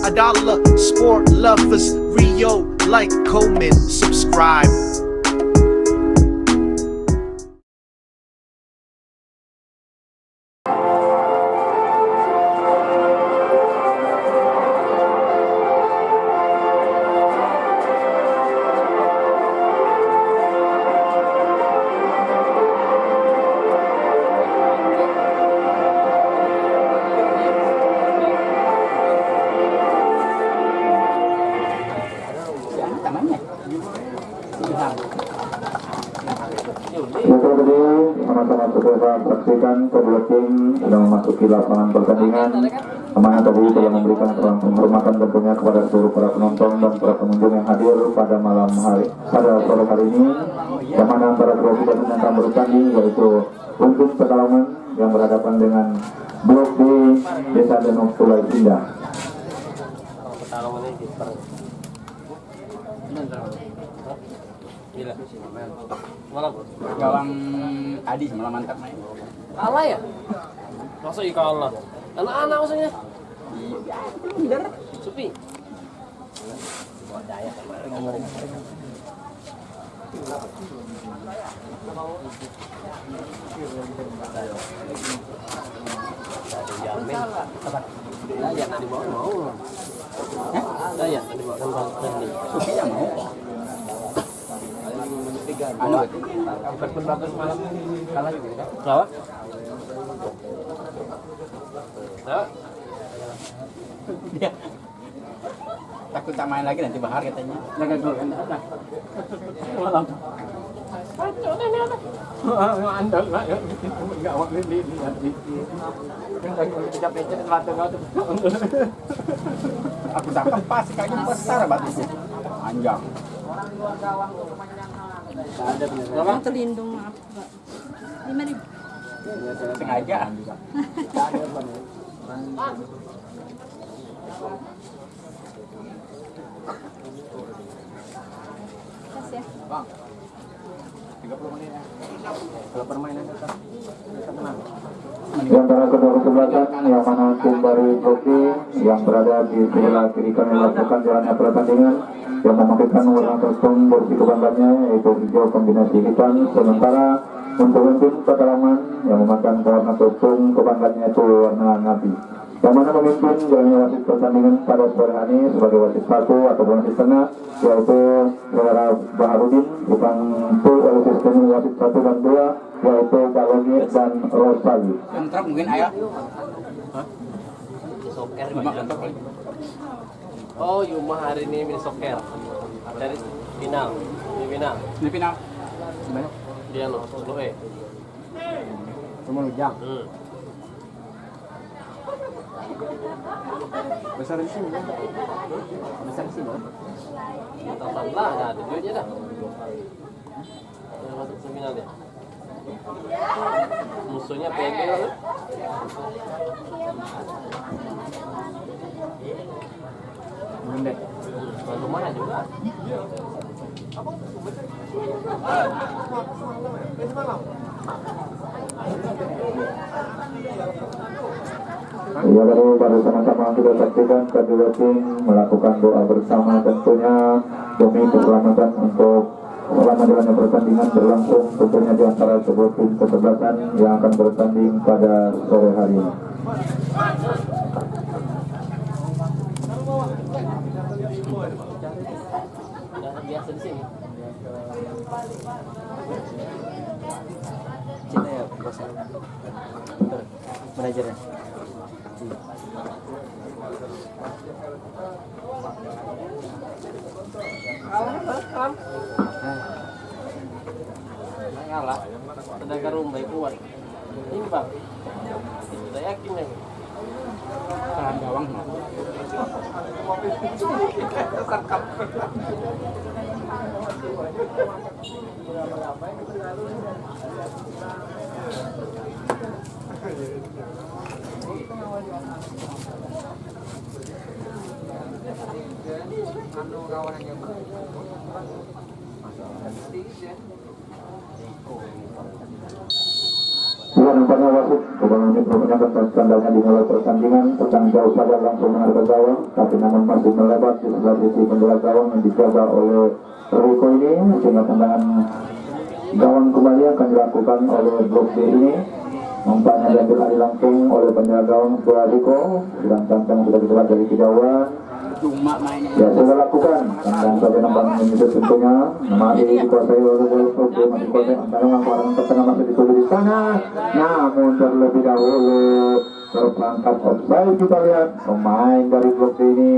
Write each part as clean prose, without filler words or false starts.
Adala, sport lovers, Rio, like, comment, subscribe. Sama-sama kita saksikan kedua tim sudah memasuki lapangan pertandingan. Kemana tadi telah memberikan penghormatan tentunya kepada seluruh para penonton dan para pengunjung yang hadir pada sore hari ini. Yang mana antara kedua tim yang akan bertanding yaitu Untung Pekalongan yang berhadapan dengan Blok D Desa Danau Sulai Indah. Gila. Malam. Gawang Adi semalam mantap main. Kalah ya? Masa iya kalah? Anak-anak maksudnya? Bener. Sepi. Daya kemarin. Jamin. Daya tadi bawa mau. Daya tadi bawa kan tadi. Supi yang mau. Anu, Everton bagus malam kalah juga kan? Kenapa? Nah, Dia takut tak main lagi nanti Bahar katanya. Jaga gol kan ada. Malam. Kacau nih ada. Andal lah ya. Enggak awak ini nanti. Kan capek-capek mata-mata. Aku dapat pas kayaknya besar batisnya. Panjang. ada bener. Yang terlindung maaf Pak. 5.000. Sengaja. Pas ya. Bang. 30 menit ya. Kalau permainan kita menang. Di antara kedua kesebelasan yang mana tim dari Trofi yang berada di sebelah kiri kami melakukan jalannya pertandingan yang memakaikan warna kostum bersih kebanggaannya yaitu hijau kombinasi hitam, sementara untuk tim Pekalongan yang memakai warna kostum kebanggaannya itu warna nabi. Yang mana memimpin jalannya wasit pertandingan pada sore hari sebagai wasit satu atau wasit tengah yaitu saudara Baharudin, bukan oleh sistem wasit 1 dan 2 yaitu Balongi dan Rosali. Kontrak mungkin ayah. Soker Cuma kontrak kali. Oh, Yuma hari ini mini soker dari final. Di final. Ini final. Sebanyak. Dia loh, 10 Cuma lujang. Besar di sini. Besar di sini. Tahu lah, nggak ada duitnya dah. Yang masuk seminar dia. Musuhnya PG lalu. Bunda. Lumayan juga. Ya, baru sama-sama kita saksikan kedua tim melakukan doa bersama tentunya demi keselamatan untuk selama jalannya pertandingan berlangsung tentunya di antara sebuah tim kesebelasan yang akan bertanding pada sore hari ini. Biasa di sini. Cina ya, bosan. Manajernya. Kalah. Tenaga rumah kuat. Ini bang. Kita yakin nih. Tahan gawang. Dua nampaknya wasit Kubang ini merupakan skandalnya dimulai pertandingan tentang jauh saja langsung menghadap gawang, tapi namun masih melebat di sebelah sisi pembela gawang yang dijaga oleh Riko ini, sehingga tendangan gawang kembali akan dilakukan oleh blok B ini. Nampaknya diambil alih langsung oleh penjaga gawang sebelah Riko, sedang tantang sudah dikeluar dari kejauhan. Ya sudah lakukan, dan saja nampaknya menyusut tentunya masih dikuasai oleh blok B, masih dikuasai antara langkaran ke tengah masih dituju di sana, namun terlebih dahulu terperangkap offside. Kita lihat pemain dari blok B ini,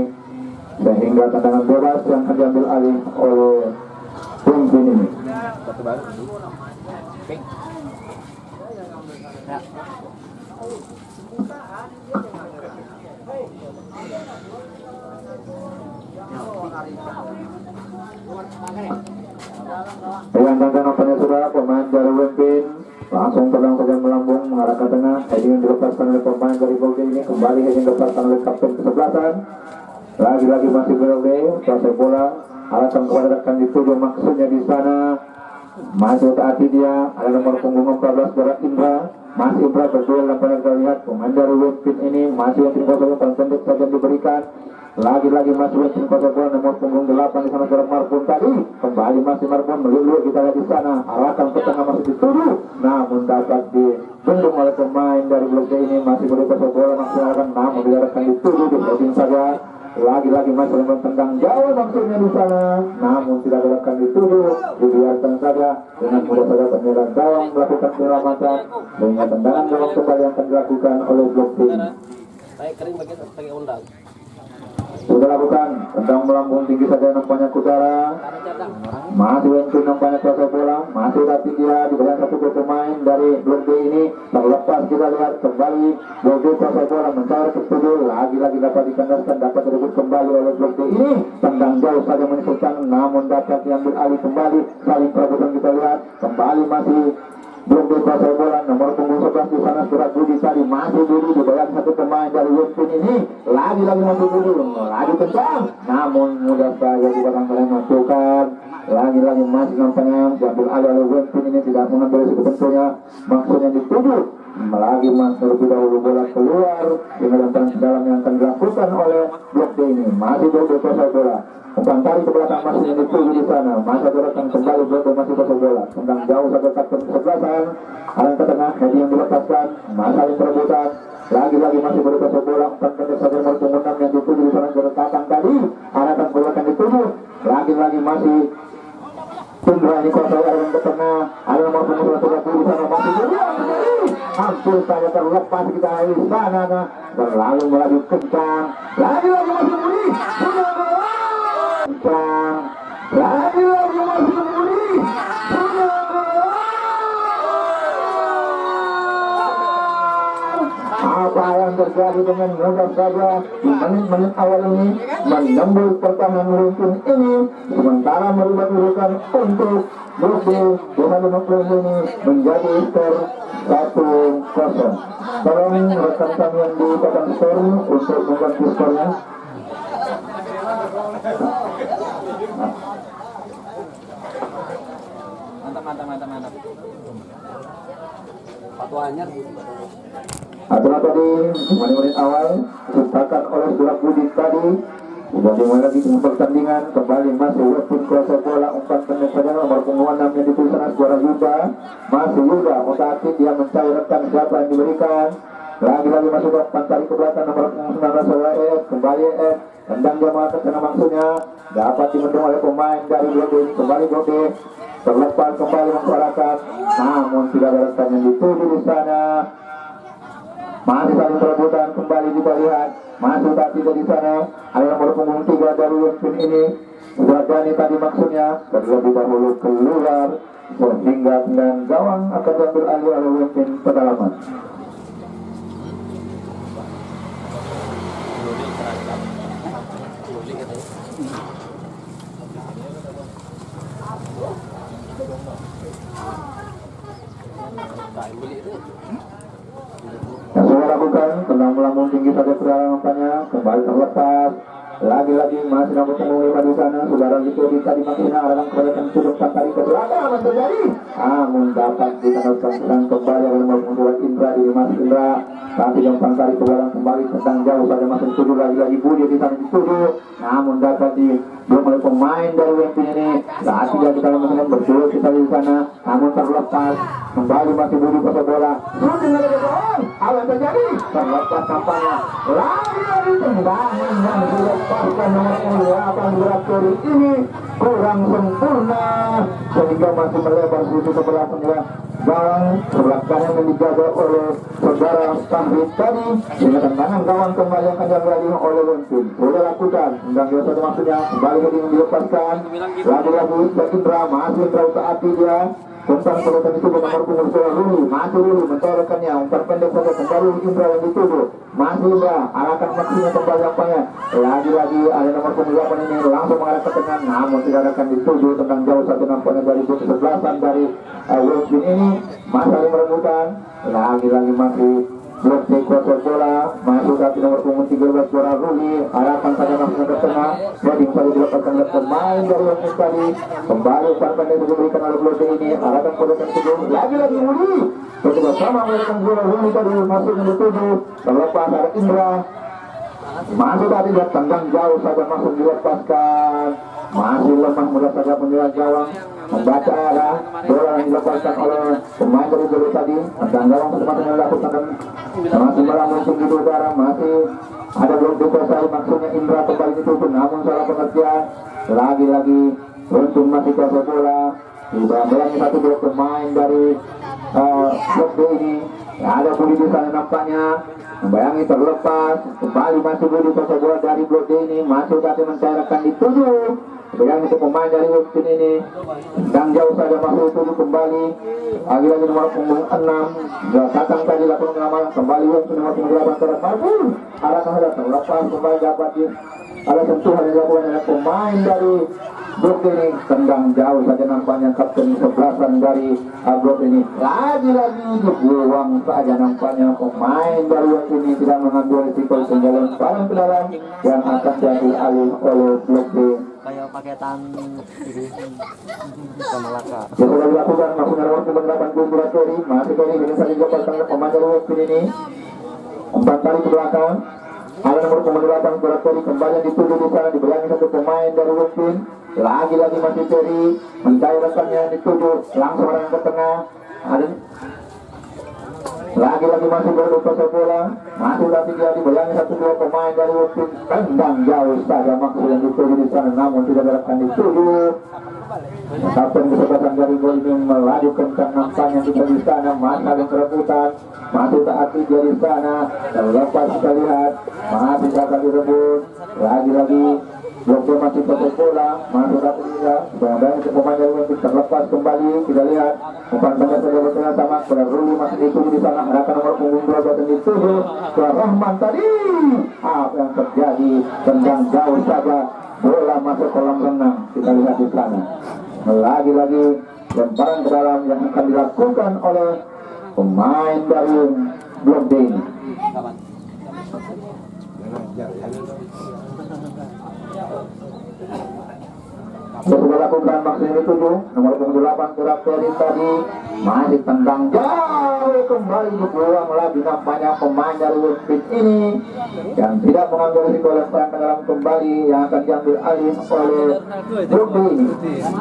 sehingga tendangan bebas yang akan diambil alih oleh Pemimpin ini. Yang nampaknya sudah pemain dari Pemimpin langsung terbang saja melambung mengarah ke tengah. Heading yang dilepaskan oleh pemain dari Bolde ini, kembali heading dilepaskan oleh kapten kesebelasan. Lagi-lagi masih Bolde, selesai bola arahkan kepada rekan dituju, maksudnya di sana masih taati dia, ada nomor punggung 14 Berat Indra. Masih Indra berduel, nampaknya kita lihat pemain dari Pemimpin ini masih yang kosong, pendek saja diberikan. Lagi-lagi masih Westin kosong bola nomor punggung 8 di sana Berat Marpun tadi. Kembali masih Marpun melulu, kita lihat di sana arahkan ke tengah masih dituju, namun dapat dibendung oleh pemain dari blok D ini. Masih beri kosong bola maksimalkan, namun diarahkan dituju, di saja. Lagi-lagi masih tendang jauh maksudnya di sana, namun tidak dilakukan dituju, dibiarkan saja. Dengan mudah saja penjaga gawang melakukan penyelamatan, sehingga tendangan gawang kembali yang akan dilakukan oleh blok B. Baik, kering pakai undang. Sudah lakukan, tendang melambung tinggi saja nampaknya ke udara. Masih Wenkin nampaknya kuasa bola, masih tapi dia diberikan satu pemain dari blok B ini. Terlepas kita lihat kembali blok B kuasa bola mencari ketujuh, lagi-lagi dapat dikandaskan, dapat direbut kembali oleh blok B ini. Tendang jauh saja menyebutkan, namun dapat diambil alih kembali. Saling perebutan kita lihat, kembali masih blok B kuasa bola nomor punggung 11 di sana Surat Budi tadi, masih Budi dibayar satu pemain dari Westin ini. Lagi-lagi masih Budi, lagi kencang, namun mudah saja dibakang masukkan. Lagi-lagi masih nampaknya diambil alih oleh Westin ini, tidak mengambil risiko tentunya, maksudnya dituju. Lagi masih terlebih dahulu bola keluar, dengan tangan dalam yang akan dilakukan oleh blok D ini. Masih blok B kuasa bola, umpan tarik ke belakang masih yang dituju di sana. Masa gerakan kembali blok B masih kuasa bola, tendang jauh sampai kapten kesebelasan, arah ke tengah, heading yang dilepaskan, masa yang perebutan. Lagi-lagi masih berkuasa bola, umpan pendek saja nomor punggung 6 yang dituju di sana geretakan tadi, arahkan belakang dituju. Lagi-lagi masih Indra ini kuasa yang ke tengah, ada nomor punggung 11 di sana masih hampir saja terlepas kita di sana, berlalu melaju kencang. Lagi-lagi masih Budi, kencang. Lagi-lagi masih Budi, apa yang terjadi dengan mudah saja di menit-menit awal ini menembus pertahanan Westin ini, sementara merubah-rubahkan untuk blok B dengan 50 ini menjadi skor 1-0. Tolong rekan kami yang di papan skor untuk mengganti skornya. Mantap. Patuannya Aturan tadi menit-menit awal diciptakan oleh Surat Budi tadi. Sudah dimulai lagi dengan pertandingan, kembali masih Westin kuasa bola, umpan pendek saja nomor punggung 6 yang dituliskan suara Yuda. Masih Yuda, mutaati dia mencari rekan siapa yang diberikan. Lagi-lagi masuk umpan tarik ke belakang nomor 19 oleh EF, kembali EF, tendang dia mengangkat tengah maksudnya, dapat dimendung oleh pemain dari blok B, kembali blok B, terlepas kembali masyarakat, namun tidak ada rekan yang dituju di sana. Masih saling perebutan, kembali kita lihat, masih tak tidak di sana, ada nomor punggung 3 dari Westin ini, sudah Dani tadi maksudnya, terlebih dahulu keluar, sehingga dengan gawang akan diambil alih oleh Westin pedalaman. Yang sudah lakukan, tendang melambung tinggi saja pedalamannya, kembali terlepas, Lagi-lagi masih nampak pengumuman di sana. Saudara itu tadi maksudnya arahkan kebanyakan sudut tarik ke belakang. Apa terjadi? Namun dapat ditangkapkan kembali oleh membuat Indra di Mas Indra. Tapi yang tarik ke belakang kembali tentang jauh pada masuk tujuh lagi Budi di sana dituju. Namun dapat belum oleh pemain dari WP ini. Saat tidak kita mungkin berdua kita di sana. Namun terlepas kembali masih Budi pasal bola. Shooting dari gol. Apa yang terjadi? Terlepas tampaknya. Lagi tendangan yang dilepaskan nomor 8 Beratori ini kurang sempurna sehingga masih melebar sisi sebelah tengah gawang sebelah kanan yang dijaga oleh saudara Sambit tadi. Sehingga tendangan gawang kembali yang akan diambil oleh Wentin. Sudah lakukan tendang biasa maksudnya kembali ke dinding dilepaskan. Lagi-lagi Indra masih taati dia. Tentang pelukan itu nomor punggung Ruli, masih Ruli mentorkannya, umpan pendek saja kembali Indra yang dituju, masih Indra arahkan maksinya kembali apanya, lagi-lagi ada nomor punggung 8 ini langsung mengarah ke tengah, namun tidak akan dituju tentang jauh satu nampaknya dari kesebelasan dari Wilson ini, masih merebutkan, lagi-lagi masih blok kuasa bola masuk ke nomor punggung 13 bola Ruli arahkan saja langsung ke tengah heading saja dilepaskan oleh pemain dari Wilson tadi kembali umpan pendek diberikan oleh blok ini arahkan pada yang kedua lagi-lagi Ruli bersama melakukan bola Ruli tadi masuk yang dituju terlepas ada Indra masuk tadi dia tendang jauh saja masuk dilepaskan masih lemah mudah saja penjaga gawang membaca arah bola yang dilepaskan oleh pemain dari dulu tadi tendang gawang kesempatan yang dilakukan masih melamun tinggi di udara masih ada blok dikuasai maksudnya Indra kembali ditutup namun salah pengertian lagi-lagi untung masih kuasa bola dibayangi satu blok pemain dari blok D ini ada Budi di sana nampaknya membayangi terlepas kembali masih Budi kuasa bola dari blok D ini masuk tadi mencairkan dituju bayang itu pemain dari Wilson ini dan jauh saja masuk tuju kembali lagi-lagi nomor punggung 6 datang tadi lakukan pengamanan kembali Wilson nomor punggung 8 terlepas arahkan saja terlepas kembali dapat ada sentuhan yang dilakukan oleh pemain dari blok ini tendang jauh saja nampaknya kapten sebelasan dari blok ini lagi-lagi dibuang saja nampaknya pemain dari Wilson ini tidak mengambil risiko sehingga lemparan ke dalam yang akan diambil alih oleh blok D kayak paketan sama laka. Yang sudah dilakukan maksudnya nomor punggung 8 Beratori masih kali ini saja dilepaskan pemain dari Wilson ini umpan tarik ke belakang ada nomor punggung 8 Beratori kembali yang dituju di sana dibayangi satu pemain dari Wilson lagi-lagi masih Terry mencairkannya dituju langsung orang ke tengah ada lagi-lagi masih berlupa bola masih tapi dia dibayangi satu dua pemain dari Wilson tendang jauh saja maksud yang dituju di sana namun tidak akan dituju kapten kesempatan dari gol ini melaju kencang nampaknya kita di sana masih ada perebutan masih taati dia di sana terlepas kita lihat masih akan direbut lagi-lagi blok masih pakai bola masuk ke tengah kemudian pemain dari Wilson terlepas kembali kita lihat umpan pendek saja bertengah sama pada Ruli masih dituju di sana arahkan nomor punggung 12 yang dituju ke Rahman tadi apa yang terjadi tendang jauh saja bola masuk kolam renang kita lihat di sana lagi-lagi lemparan ke dalam yang akan dilakukan oleh pemain dari blok D ini sudah lakukan maksudnya dituju nomor 8 gerak dari tadi masih tendang jauh kembali dibuang lagi nampaknya pemain dari Wilson ini yang tidak mengambil risiko lemparan ke dalam kembali yang akan diambil alih oleh blok D ini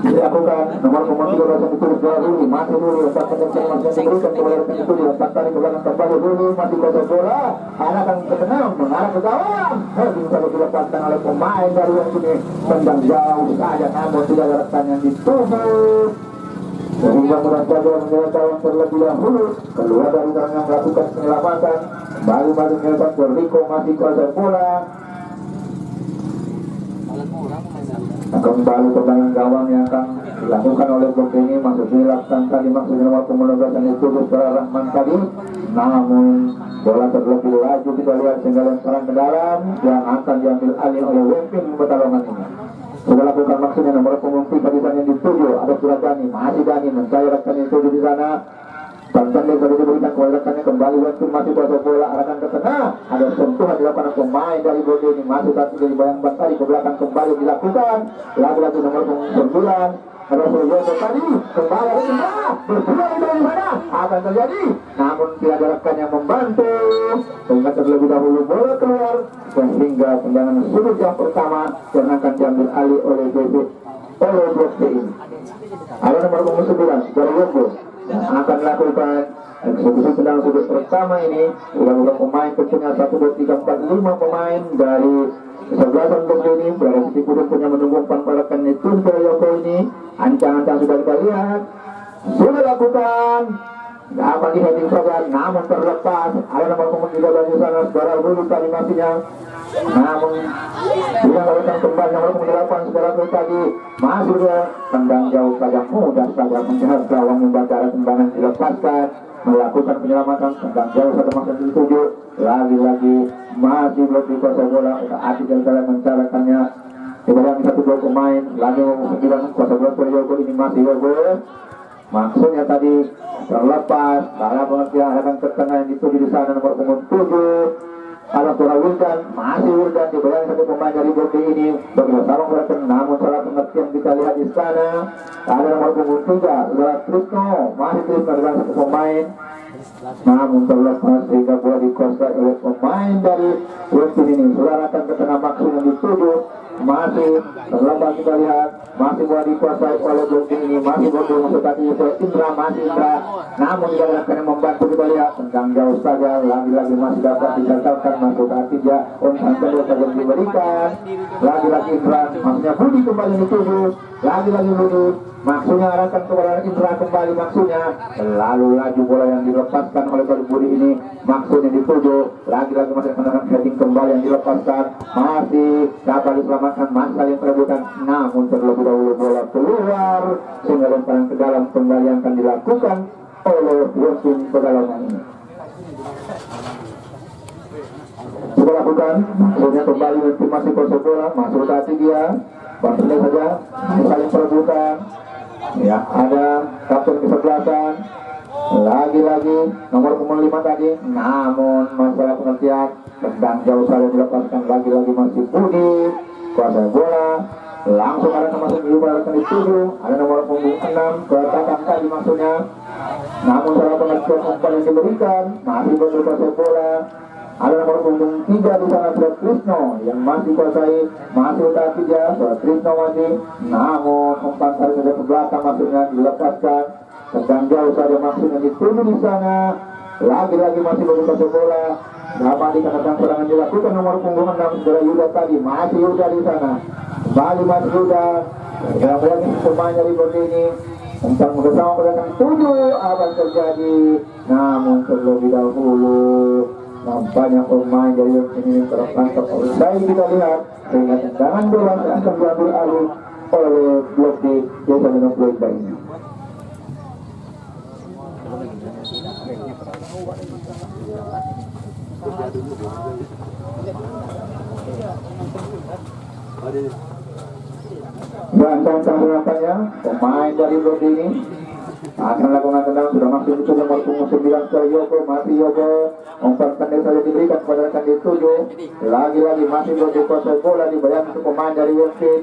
dilakukan nomor 13 yang dituju ke Ruli masih Ruli lepas pendek masih diberikan kepada rekan itu dilepas tarik ke belakang kembali Ruli masih kuasa bola arahkan ke tengah mengarah ke gawang heading saja dilepaskan oleh pemain dari Wilson ini tendang jauh saja namun tidak ada rekan yang dituju sehingga mudah saja menyelesaikan terlebih dahulu keluar dari dalam yang melakukan penyelamatan baru-baru menyelesaikan Rico masih kuasa bola kembali tendangan gawang yang akan dilakukan oleh blok ini masuk dilakukan tadi maksudnya nomor punggung 12 yang dituju setelah Rahman tadi namun bola terlebih laju kita lihat sehingga lemparan ke dalam yang akan diambil alih oleh Wempin Petalongan ini sudah lakukan maksudnya nomor punggung 3 di sana yang dituju ada surat Dani masih Dani mencairkan yang dituju di sana Tandang sudah diberikan kepada rekannya, kembali Wenpin masih kuasa bola, arahkan ke tengah, ada sentuhan dilakukan pemain dari Bode ini, masih satu dari Bayangkan tadi ke belakang, kembali dilakukan lagi-lagi nomor 9 Rasulullah tadi kembali ke tengah, berpulang dari mana akan terjadi, namun tidak ada rekan yang membantu sehingga terlebih dahulu bola keluar, sehingga tendangan sudut yang pertama yang akan diambil alih oleh Blok B ini. Ada nomor 9 Daryogo akan melakukan eksekusi tendangan sudut pertama ini. Sudah pemain kecilnya 1, 2, 3, 4, 5 pemain dari kesebelasan Blok B ini berada di pudut punya menunggu umpan balakan itu Daryogo ini. Ancang-ancang sudah kita lihat, sudah lakukan, dapat di heading saja, namun terlepas. Ada nomor 13 di sana, saudara dulu animasinya, namun dia melakukan kembali nomor 8 saudara dulu tadi, masuk dia tendang jauh saja, mudah saja menjerat gawang membaca tendangan dilepaskan, melakukan penyelamatan tendang jauh saja masuk dituju, lagi-lagi masih belum dikuasai bola, Atik yang salah mencarakannya. Dibayang 1-2 pemain, lagi memperkirakan kuasa bola Yogo ini masih Yogo. Maksudnya tadi terlepas, dalam pengertian akan ke tengah yang dituju di sana nomor 7. Kalau Tura Wildan, masih Wildan dibayang 1 pemain dari Bobi ini bersama mereka, namun salah pengertian kita lihat di sana ada nomor 3, adalah Trisno, masih Trisno dengan 1 pemain. Namun terlepas sehingga bola dikuasai oleh pemain dari Wildan ini. Sudah akan ke tengah maksud yang dituju. Masih terlepas kita lihat, masih bola dikuasai oleh Blok ini, masih bola masuk kaki Indra, masih Indra, namun tidak ada yang membantu. Kita lihat tendang jauh saja, lagi-lagi masih dapat digagalkan masuk kaki dia. Umpan kedua saja diberikan, lagi-lagi Indra, maksudnya Budi kembali dituju, lagi-lagi Budi, maksudnya arahkan kepada Indra kembali, maksudnya lalu laju bola yang dilepaskan oleh Budi ini, maksudnya dituju, lagi-lagi masih menang heading kembali yang dilepaskan, masih dapat diselamatkan masa yang perebutan, namun terlebih dahulu bola keluar sehingga lemparan ke dalam kembali yang akan dilakukan oleh Yosin Pegalongan ini. Sudah lakukan, maksudnya kembali masih kuasa bola, masuk tadi dia, bantunya saja, saling perebutan. Ya, ada kapten kesebelasan, lagi-lagi nomor 5 tadi, namun masalah pengertian tendang jauh saja dilepaskan, lagi-lagi masih Budi kuasa bola, langsung ada masuk di balasan dituju, ada nomor 6 keletakan tadi maksudnya, namun salah pengertian umpan yang diberikan, masih berkuasa bola. Ada nomor punggung 3 di sana Surat Trisno yang masih kuasai, masih utasi dia, Surat Trisno masih, namun umpan tarik saja ke belakang maksudnya dilepaskan, tendang jauh saja maksudnya dituju di sana, lagi-lagi masih berkuasa bola, dapat dikatakan serangan dilakukan nomor punggung 6 saudara Yuda tadi, masih Yuda di sana, kembali masih Yuda, yang berani pemain dari Bodi ini, umpan bersama pedagang 7 apa terjadi, namun terlebih dahulu nampaknya pemain dari ini tertangkap oleh saya. Kita lihat sehingga tendangan bola akan diambil alih oleh Blok D Desa dengan Blok ini. Dan nampaknya pemain dari Blok D ini akan lakukan tendangan, sudah masuk itu nomor 9 ke Yogo, masih Yogo, umpan pendek saja diberikan kepada rekan dituju, lagi-lagi masih berkuasai bola, dibayang untuk pemain dari Wilkin,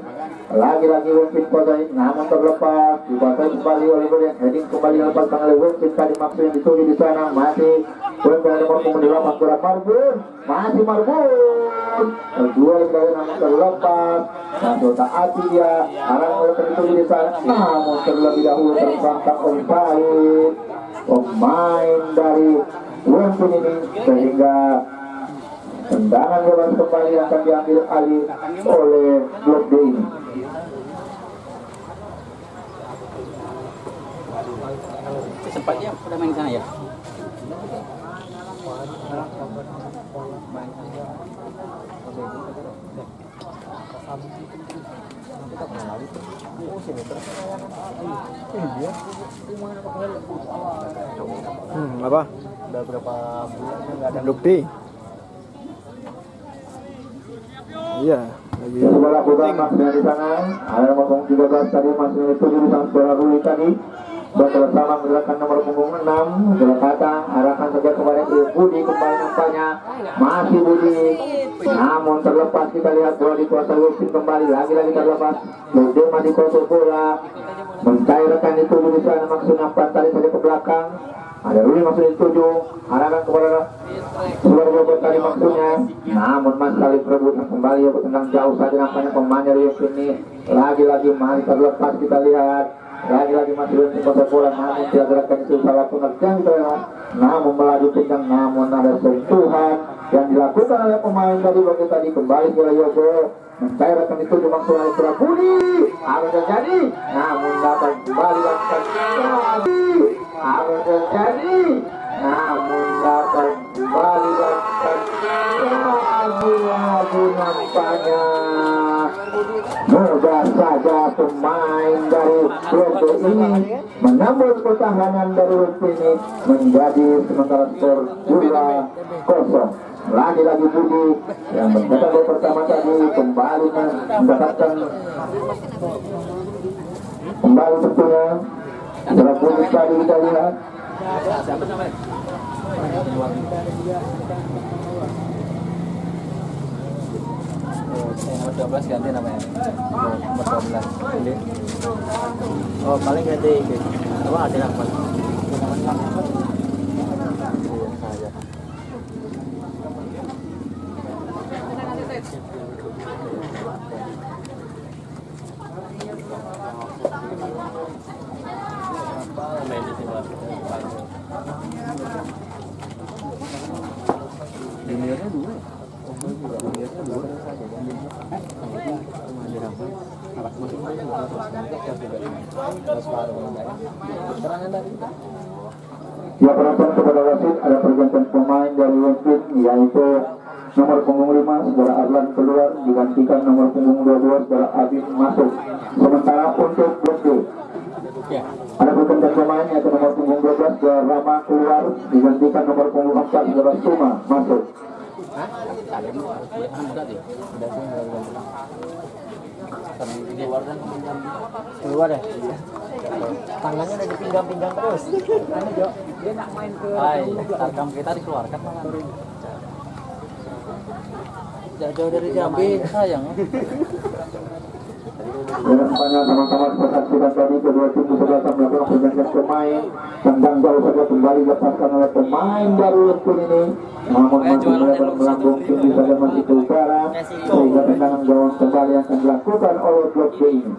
lagi-lagi Wilkin kuasai, namun terlepas, dikuasai kembali oleh Wilkin, heading kembali dilepaskan oleh Wilkin, tadi maksud yang dituju di sana, masih Wilkin nomor 8 kurang Marbun, masih Marbun, kedua kali namun terlepas, masuk taati dia, arah oleh dituju di sana, namun terlebih dahulu terperangkap oleh baik pemain dari Wilkin ini sehingga tendangan bola kembali akan diambil alih oleh Blok D ini. Sempat dia udah main di sana ya? Apa? Udah berapa bulan nggak ada bukti? Iya, lagi. Sudah lakukan maksudnya di sana. Ada nomor 13 tadi masih itu di sana saudara Ruli tadi. bersama menggunakan nomor punggung 6 Jelekata arahkan saja kepada Budi, kembali nampaknya masih Budi, namun terlepas. Kita lihat bola dikuasai Wilson, kembali lagi-lagi terlepas. Budi masih kontrol bola, mencairkan itu di sana, maksudnya tali saja ke belakang. Ada Ruli masuk dituju, arahkan kepada Subar Bogor tadi maksudnya, namun Mas kali perebutan kembali ya tendang jauh saja nampaknya pemain dari ini. Lagi-lagi masih terlepas. Kita lihat lagi-lagi masih belum kuasai bola, namun tidak gerakan itu salah pengertian kita lihat, namun melaju tendang, namun ada sentuhan yang dilakukan oleh pemain dari Bogor tadi. Kembali ke Yogo, mencairkan itu dimaksud oleh Surabudi, harus terjadi, namun dapat kembali lakukan harus terjadi, namun dapat kembali lakukan abu nampaknya. Mudah saja pemain dari Logo ini menambah pertahanan dari Logo ini menjadi sementara skor 2-0. Lagi-lagi Budi yang mencetak gol pertama tadi kembali mendapatkan kembali tentunya setelah Budi tadi kita lihat. Nomor 12 ganti namanya. Nomor 12. Oh, paling ganti apa ada apa? Juniornya dua. Ya, penonton kepada wasit, ada pergantian pemain dari Wimpin, yaitu nomor punggung 5 saudara Arlan keluar digantikan nomor punggung 22 saudara Abid masuk. Sementara untuk Blok ada pergantian pemain yaitu nomor punggung 12 saudara Rama keluar digantikan nomor punggung 4 saudara Suma masuk. Keluar deh. Tangannya udah dipinggang-pinggang terus. Anu Jo, dia nak main ke tarkam kita dikeluarkan malah. Jauh dari Jambi sayang. Nampaknya sama-sama saksikan tadi kedua tim sebelah melakukan pergantian pemain. Tendang jauh saja kembali dilepaskan oleh pemain dari Wimpin ini. Namun masih melambung tinggi saja masih ke utara, sehingga tendangan gawang kembali akan dilakukan oleh Blok B ini.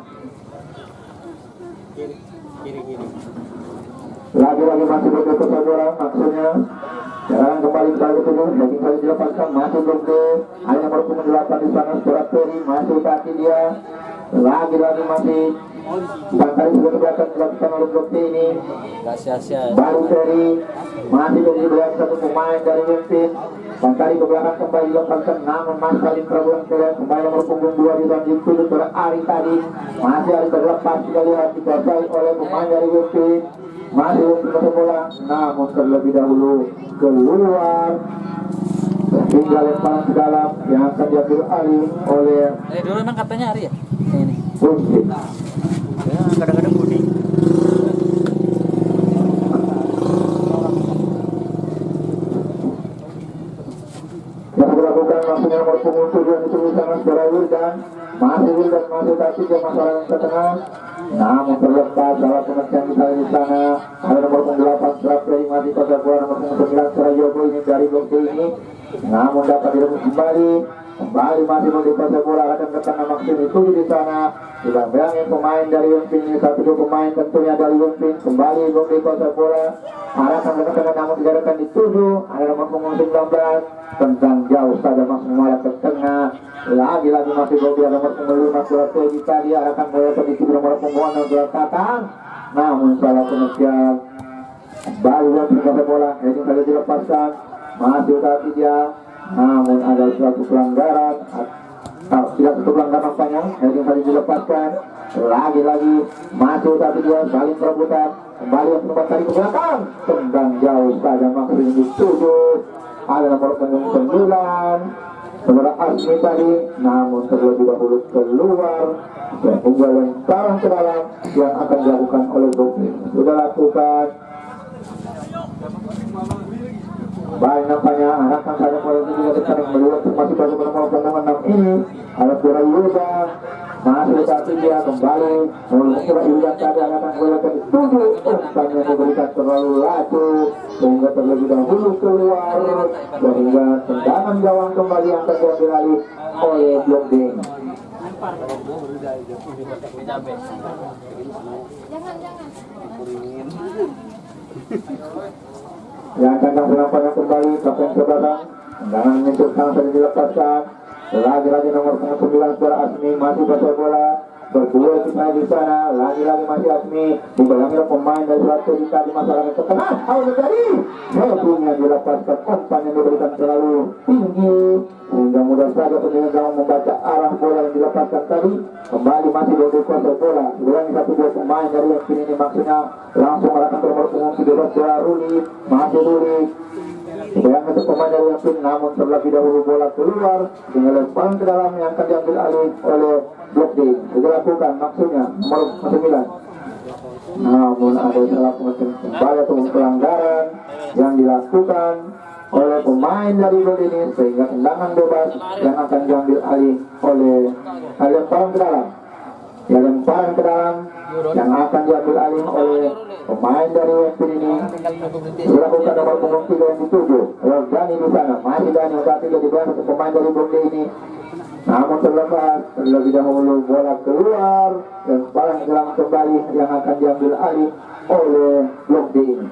Lagi-lagi masih berikut saudara, maksudnya sekarang kembali kali kedua, daging kali dilepaskan masih Blok B. Hanya nomor 8 di sana saudara Peri masih kaki dia. Lagi-lagi masih Bangkari sudah ke belakang dilakukan oleh Blok B ini. Baru Peri masih dari belakang satu pemain dari Wimpin. Bangkari ke belakang kembali dilepaskan, namun Mas Salim Prabowo kembali nomor punggung 2 di dalam itu saudara Ari tadi masih Ari terlepas. Kita lihat dikuasai oleh pemain dari Wimpin. Masih Wimpin bola, namun terlebih dahulu keluar hingga lemparan ke dalam yang akan diambil alih oleh Dulu memang katanya Ari ya? Ini. Wimpin. Ya, kadang-kadang Budi. Yang dilakukan maksudnya nomor punggung 7 itu sangat berawal dan masih kaki ke masalah yang ke tengah. Namun terlepas salah pengertian kita di sana. Ada nomor punggung 8 Surabaya masih pada bola nomor punggung 9 Sarayogo ini dari Blok B ini. Namun dapat direbut kembali masih mendikuasai bola akan ke tengah maksud itu di sana. Dibayangin pemain dari Wimpin ini satu pemain tentunya dari Wimpin kembali mendikuasai bola arahkan ke tengah namun tidak akan dituju. Ada nomor punggung 19 tentang jauh saja masuk malah ke tengah. Lagi-lagi masih Bobi nomor punggung 5 surat Tegi tadi arahkan bola ke di nomor punggung 6 surat Tatang. Namun salah pengertian baru mendikuasai bola ini saja dilepaskan masih kaki dia. Namun ada suatu pelanggaran tidak satu pelanggaran nampaknya yang tadi dilepaskan. Lagi-lagi masih tadi dia saling perebutan kembali yang tempat tadi ke belakang tendang jauh saja maksudnya dituju. Ada nomor punggung 9 saudara Asmi tadi, namun terlebih dahulu keluar sehingga lemparan ke dalam yang akan dilakukan oleh Bukti. Sudah lakukan. Baik, nampaknya arahkan saja pada juga sekarang melihat masih baru menemukan penangan 6 ini ada Pura Yuda masih tetapi dia kembali Pura Yuda tadi akan melakukan dituju umpannya diberikan terlalu laju sehingga terlebih dahulu keluar sehingga tendangan gawang kembali yang akan diambil alih oleh Blok D. Yang akan dilakukan kembali kapten sebelakang tendangan menyentuh tangan saja dilepaskan lagi-lagi nomor 9 Suara Asmi masih pasal bola berdua kita di sana lagi-lagi masih Asmi dibalangi pemain dari Surat kita di masyarakat ke tengah awal tadi sebelumnya dilepaskan umpan yang diberikan terlalu tinggi sehingga mudah saja pemain gawang membaca arah bola yang dilepaskan tadi kembali masih dari kuasa bola ulangi 1-2 pemain dari yang ini maksudnya langsung melakukan nomor punggung 17 bola Ruli masih Ruli yang untuk pemain dari yang pin namun terlebih dahulu bola keluar dengan lemparan ke dalam yang akan diambil alih oleh Blok D dilakukan maksudnya nomor 9 namun ada salah kembali atau pelanggaran yang dilakukan oleh pemain dari Blok D ini sehingga tendangan bebas yang akan diambil alih oleh lemparan ke dalam ya lemparan ke dalam yang akan diambil alih oleh pemain dari Western ini dilakukan nomor punggung 3 yang dituju Dani di sana masih Dani tapi jadi berapa pemain dari Blok D ini namun terlepas terlebih dahulu bola keluar dan lemparan ke dalam kembali yang akan diambil alih oleh Blok D ini.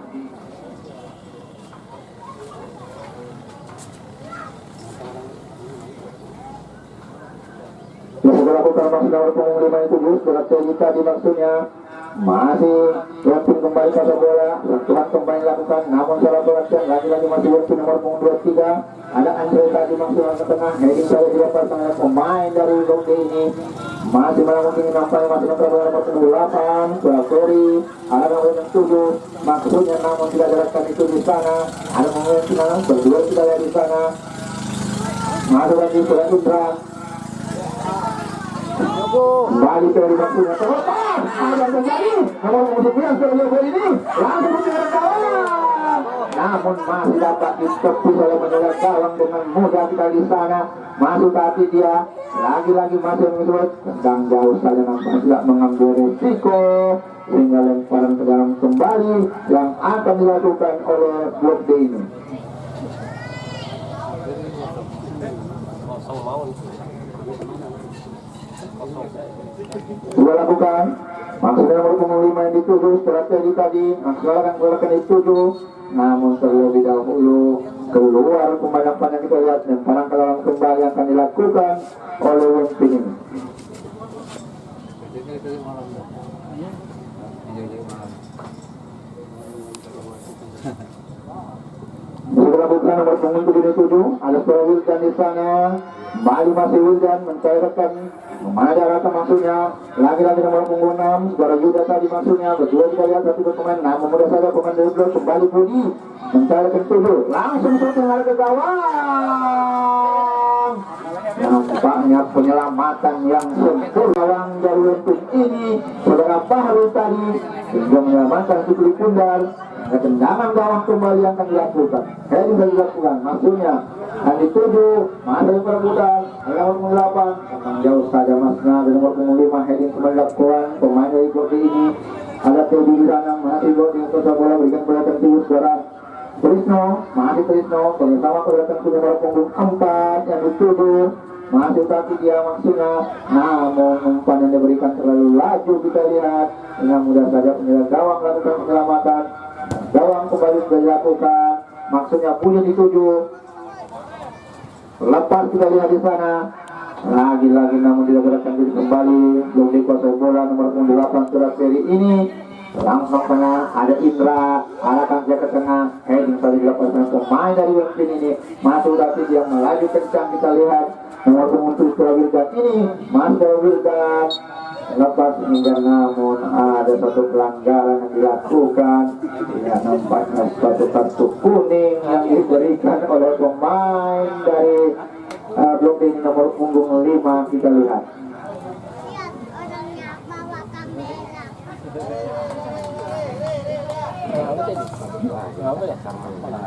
Yang sudah lakukan masih nomor punggung 5 itu berat cerita di maksudnya masih Western kembali ke bola Tuhan kembali lakukan namun salah perhatian lagi-lagi masih Western nomor punggung 23 ada Andre tadi maksudnya ke tengah heading saja dilepaskan oleh pemain dari Blok D ini masih melakukan ini nampaknya masih nomor punggung 8 Surakori ada nomor 7 maksudnya namun tidak jelaskan itu di sana ada nomor 9 berdua kita lihat di sana masuk lagi Surat Indra kembali ke maksudnya terlepas ada terjadi nomor 9 Surat ini langsung menyerang gawang namun masih dapat ditepis oleh menyerang gawang dengan mudah kita di sana masuk tadi dia lagi-lagi masih menurut tendang jauh saja nampak tidak mengambil risiko sehingga lemparan ke dalam kembali yang akan dilakukan oleh Blok D ini. Sudah lakukan maksudnya nomor punggung 5 yang dituju strategi tadi maksudnya akan dituju namun terlebih dahulu keluar pemanapan yang kita lihat dan parang ke dalam kembali akan dilakukan oleh Western ini. Sudah lakukan nomor punggung 7 ada Suara Wildan di sana kembali masih Wildan mencairkan ada rata maksudnya lagi-lagi nomor punggung 6 Suara Yuda tadi maksudnya berdua kita lihat satu pemain namun mudah saja pemain dari Blok kembali Budi mencairkan 7 langsung shooting lari ke gawang nampaknya penyelamatan yang sempurna gawang dari Western ini saudara Fahri tadi sehingga menyelamatkan Sukri Pundar tendangan gawang kembali yang akan dilakukan heading yang dilakukan maksudnya yang dituju masih perebutan nomor punggung 8 tentang jauh saja masnya di nomor punggung 5 heading kembali dilakukan pemain dari Blok D ini ada Teddy di sana masih Blok D yang bola berikan bola tentu Suara Trisno masih Trisno bersama pergerakan ke nomor punggung 4 yang dituju masih tapi dia maksudnya namun umpan yang diberikan terlalu laju kita lihat dengan mudah saja penyerang gawang melakukan penyelamatan gawang kembali sudah dilakukan maksudnya punya dituju lepas kita lihat di sana lagi-lagi namun tidak gerakan diri kembali belum dikuasai bola nomor 8 Surat Ferry ini langsung tengah ada Indra arahkan dia ke tengah heading tadi dilepaskan pemain dari Western ini masuk tapi dia melaju kencang kita lihat nomor 7 Surat Wildan ini masuk Wildan lepas hingga namun ada satu pelanggaran yang dilakukan ya nampaknya satu kartu kuning yang diberikan oleh pemain dari blok D ini nomor punggung 5 kita lihat.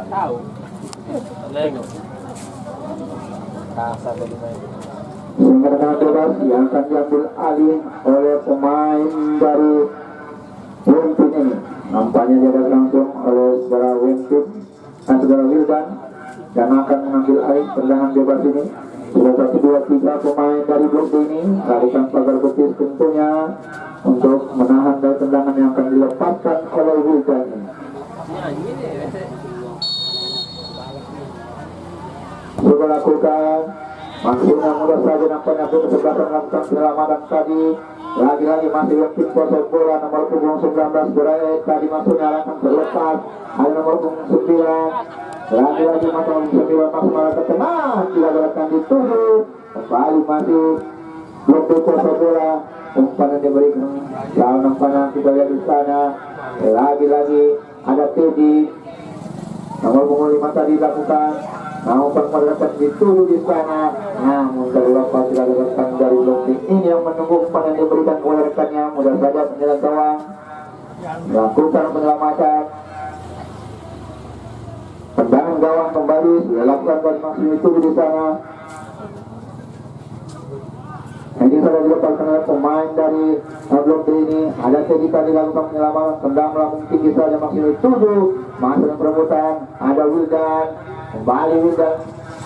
Tahu. Sehingga dengan bebas yang akan diambil alih oleh pemain dari Wimpin ini. Nampaknya dia langsung oleh saudara Wimpin dan saudara Wildan yang akan mengambil alih tendangan bebas ini. Sudah 1, 2, 3 pemain dari blok D ini lakukan pagar betis tentunya untuk menahan dari tendangan yang akan dilepaskan oleh Wildan ini. Sudah lakukan, maksudnya mudah saja nampaknya kesebelasan melakukan penyelamatan tadi. Lagi-lagi masih Wimpin kuasai bola nomor punggung 19 Berae tadi maksudnya akan terlepas. Ada nomor punggung 9. Lagi-lagi masih nomor 9 maksimal ke tengah, tidak akan dituju. Kembali masih Wimpin kuasai bola. Umpan yang diberikan, lalu nampaknya kita lihat di sana. Lagi-lagi ada Teddy. Nomor punggung 5 tadi dilakukan. Umpan pada dituju di sana, namun terlepas tidak datang dari blok ini yang menunggu umpan yang diberikan kepada rekannya. Mudah saja penjaga gawang melakukan penyelamatan. Tendangan gawang kembali dilakukan dari maksud itu di sana. Ini sudah dilepaskan oleh pemain dari blok D ini. Ada sedikit dilakukan penyelamatan, tendang melambung tinggi saja maksud itu. Masuk dalam perebutan, ada Wildan. Kembali Wildan,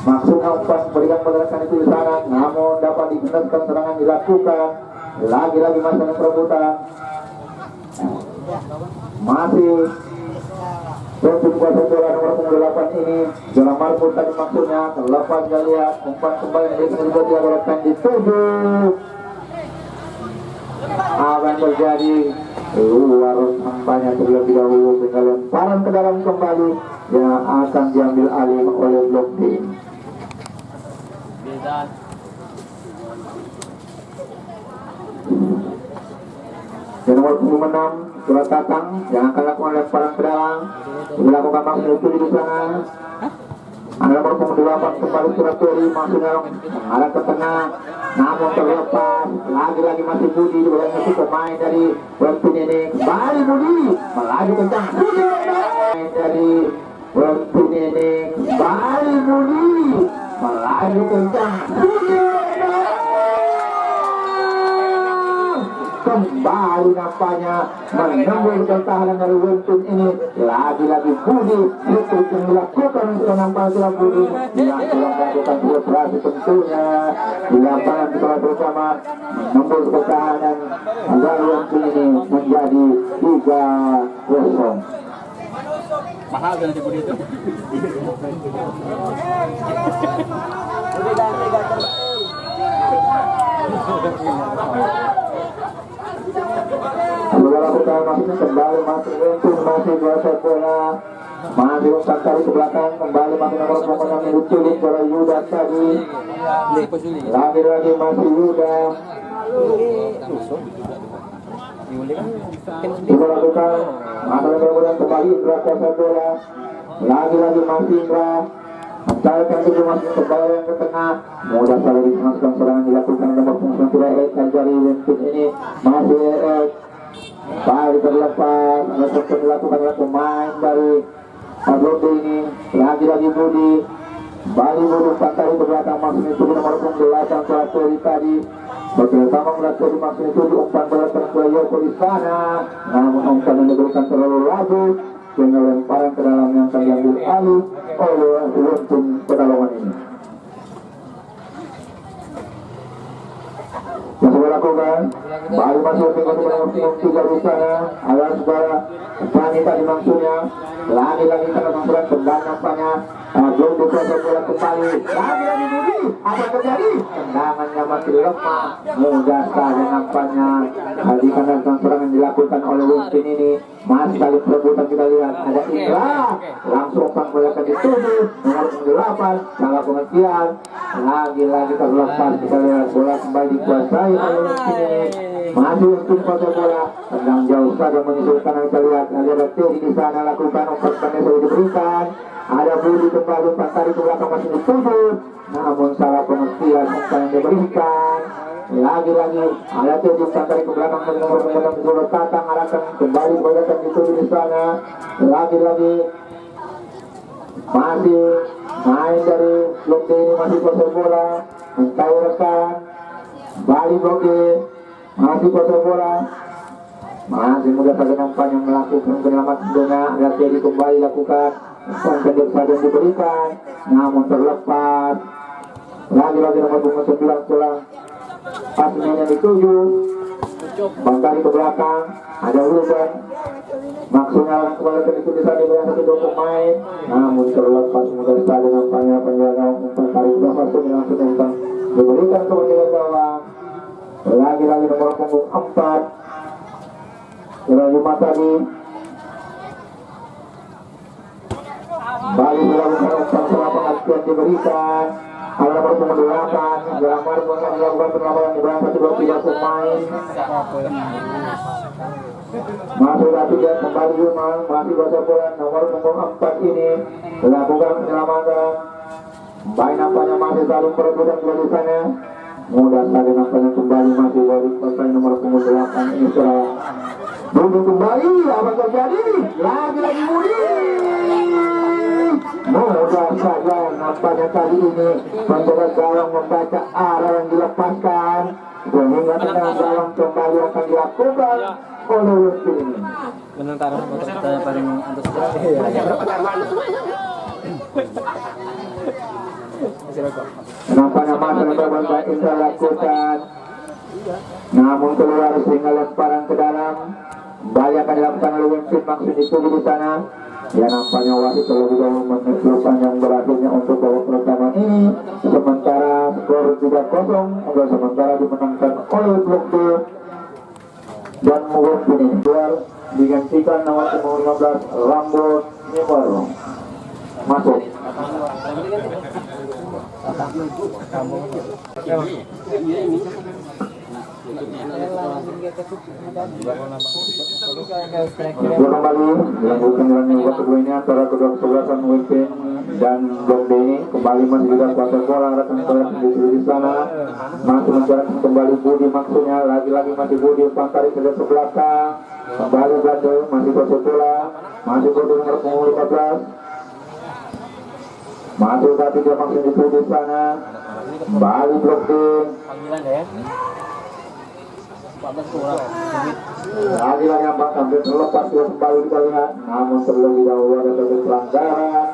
maksudnya umpan berikan pergerakan itu di sana, namun dapat dihendaskan serangan dilakukan. Lagi-lagi masih dalam perebutan. Masih Wimpin kuasa bola nomor punggung 8 ini. Zona marbut tadi maksudnya terlepas kita lihat umpan kembali yang juga dilakukan dituju. Apa yang terjadi? Luar nampaknya terlebih dahulu dengan lemparan ke dalam kembali yang akan diambil alih oleh blok D. Dan nomor punggung 6 Surat Tatang yang akan lakukan lemparan ke dalam dilakukan maksud itu di sana. Ada nomor punggung 8 kembali Surat Turi maksudnya mengarah ke tengah, namun terlepas. Lagi-lagi masih Budi di bawah itu pemain dari Wimpin ini. Kembali Budi melaju kencang. Budi pemain dari Wimpin ini. Kembali Budi melaju kencang. Budi kembali nampaknya menembus pertahanan dari Wimpin ini. Lagi-lagi Budi itu yang dilakukan untuk nampaknya Budi yang telah melakukan operasi tentunya di lapangan sekolah bersama menembus pertahanan agar Wimpin ini menjadi 3-0. Mahal kan si Budi itu. Lakukan masih kembali masih Wimpin masih kuasai bola, masih umpan kali ke belakang kembali masih nomor punggung yang diculik oleh Yuda tadi. Lagi-lagi masih Yuda dilakukan masih kemudian kembali Indra kuasai bola. Lagi-lagi masih Indra mencarikan itu masih kembali yang ke tengah. Mudah sekali dimasukkan serangan dilakukan nomor punggung dari Wimpin ini masih baik terlepas. Ada dilakukan oleh pemain dari blok D ini. Lagi-lagi Budi Bali Budi pantai ke belakang maksudnya itu nomor punggung 8 Suraturi tadi bersama melatih maksudnya itu umpan belakang ke Yoko di sana, namun umpan yang diberikan terlalu lagu sehingga lemparan ke dalam yang akan diambil alih oleh Wimpin Pedalaman ini. Masih dilakukan baru masih untuk 3 di sana. Ada saudara Pani tadi maksudnya lagi-lagi karena memberat tendang nampaknya belum diproses bola kembali. Lagi-lagi Budi apa terjadi? Tendangannya masih lemah. Mudah saja nampaknya di kanan serangan dilakukan oleh Wimpin ini. Masih kali perebutan kita lihat ada Indra langsung umpan bola dituju nomor 8 salah pengertian. Lagi-lagi terlepas kita lihat bola kembali dikuasai oleh Wimpin ini. Masih Wimpin kuasai bola, tendang jauh saja menyusulkan yang kita lihat. Ada Teddy di sana lakukan umpan pendek sudah diberikan. Ada Budi kembali umpan tadi ke belakang masih dituju, namun namun salah pengertian umpan yang diberikan. Lagi-lagi ada tujuh tarik ke belakang nomor punggung 10 Tatang arahkan kembali berdatang itu di sana. Lagi-lagi masih main dari blok D ini, masih kosong bola, mencari rekan, balik blok D, masih kosong bola, masih mudah saja nampaknya melakukan penyelamat dunia. Lagi kembali lakukan umpan pendek saja yang diberikan, namun terlepas. Lagi-lagi nomor punggung 9 pulang, pasnya yang dituju, bangkali ke belakang, ada Ruben. Maksudnya orang kembali ke itu bisa dibayar satu dua pemain, namun terlepas mudah saja nampaknya penjaga umpan tarik masuk langsung umpan diberikan ke bagian gawang. Lagi-lagi nomor punggung 4 Lima tadi balik melakukan umpan setelah pengajian diberikan. Ada nomor punggung 8 Gelamar melakukan penambahan dibayar satu dua tiga pemain. Masih lagi dia kembali Yuman, masih baca bola nomor punggung 4 ini melakukan penyelamatan. Baik nampaknya masih saling perebutan di sana. Mudah saja nampaknya kembali masih dari pemain nomor punggung 8 ini serang. Budi kembali, apa terjadi? Lagi-lagi Budi. Mudah saja nampaknya kali ini penjaga gawang membaca arah yang dilepaskan sehingga tendangan gawang kembali akan dilakukan oleh Westi ini. Menentara saya paling antusias. Nampaknya masa berbangga Indra lakukan, namun keluar sehingga lemparan ke dalam. Kembali akan dilakukan oleh Westi, maksud itu di sana. Ya nampaknya wasit terlebih dahulu menentukan yang berakhirnya untuk babak pertama ini. Sementara skor 3-0 untuk sementara dimenangkan oleh Blok D dan Mugun ini. Duel digantikan nomor 15 Rambut Nimor masuk. Kembali dilanjutkan dengan babak kedua ini antara kedua kesebelasan Weekend dan Blok D ini. Kembali masih juga kuasa bola rekan di sana, masih menjalankan kembali Budi, maksudnya lagi-lagi masih Budi pangkari ke belakang. Kembali Belanda masih kuasa bola, masih Budi nomor punggung 15. Masuk tapi dia maksud di sana. Kembali Blok D. Lagi-lagi nampak hampir terlepas dia kembali kita lihat, namun terlebih dahulu ada terjadi pelanggaran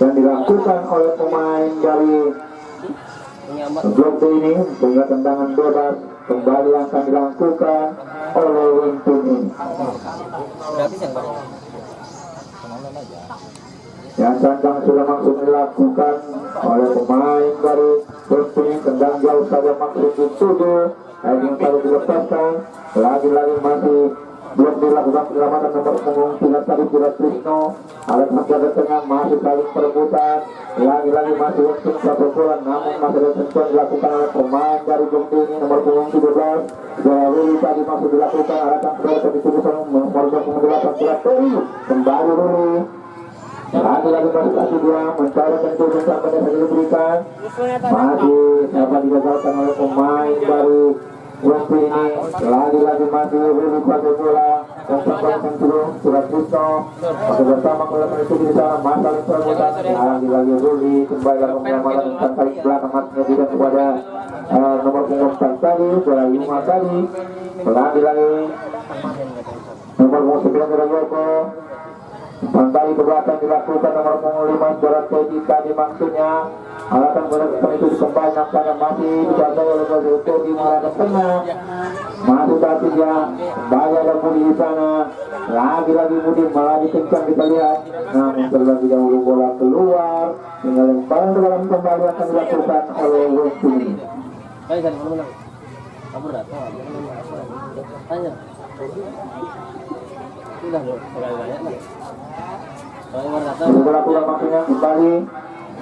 yang dilakukan oleh pemain dari Blok D ini sehingga tendangan bebas kembali akan dilakukan oleh Wintun ini. Yang sandang sudah maksud dilakukan oleh pemain dari Wintun ini, tendang jauh saja maksud dituju. Yang selalu dilepaskan, lagi-lagi masih belum dilakukan penyelamatan nomor punggung 3 tadi Burat Krisno. Alat menjaga tengah masih saling perebutan, lagi-lagi masih untuk satu bola, namun masih ada sentuhan dilakukan oleh pemain dari Blok D ini nomor punggung 17 Ruli tadi masih dilakukan arahkan kepada keputusan nomor punggung 8 Burat Teri. Kembali Ruli, lagi-lagi masih kasih dia mencari tentu sampai yang diberikan, masih dapat digagalkan oleh pemain baru Westi ini. Lagi-lagi masih Ruli pada bola dan sampai tentu Surat Krisno masih bersama melakukan itu di sana, masalah perebutan. Lagi-lagi Ruli kembali dalam penyelamatan sampai belakang masnya juga kepada nomor punggung 4 tadi bola 5 tadi. Lagi-lagi nomor punggung 9 dari Joko. Kembali ke belakang dilakukan nomor punggung 5 Surat Teddy tadi, maksudnya alatan berlakukan itu dikembali nampaknya masih dijaga oleh Teddy mulai ke tengah, masih tadi dia kembali ada Budi di sana, lagi-lagi Budi malah dikencang kita lihat, namun terlebih dahulu bola keluar tinggal lemparan ke dalam kembali akan dilakukan oleh Westi. Kamu datang, tanya. Sudah banyak lah. Dilakukan maksudnya kembali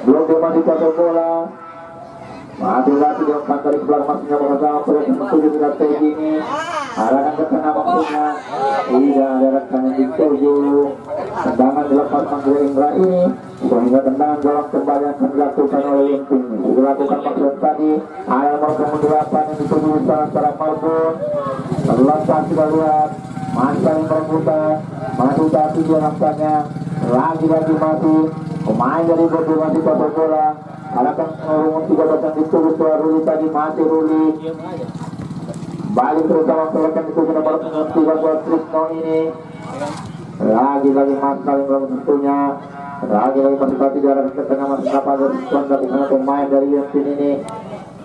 belum dia masih jatuh bola, masih lagi dia umpan dari belakang maksudnya bersama pada menuju Surat Teddy ini. Arahkan ke tengah maksudnya tidak ada rekan yang dituju. Tendangan dilepas Manggil Indra ini sehingga tendangan gawang kembali akan dilakukan oleh Limping. Dilakukan maksud tadi ada nomor 8 yang dituju di sana antara Marbun. Terlepas kita lihat masih saling berebutan, masih tapi dia nampaknya lagi-lagi masih pemain dari Bodo masih pasang bola. Arahkan rumus 13 dituju keluar Ruli tadi masih Ruli. Balik terutama melakukan itu nomor 13 Trisno ini. Lagi-lagi masalah yang tentunya. Lagi-lagi masih tadi jarak ke tengah masih dapat dari sana pemain dari Yensin ini.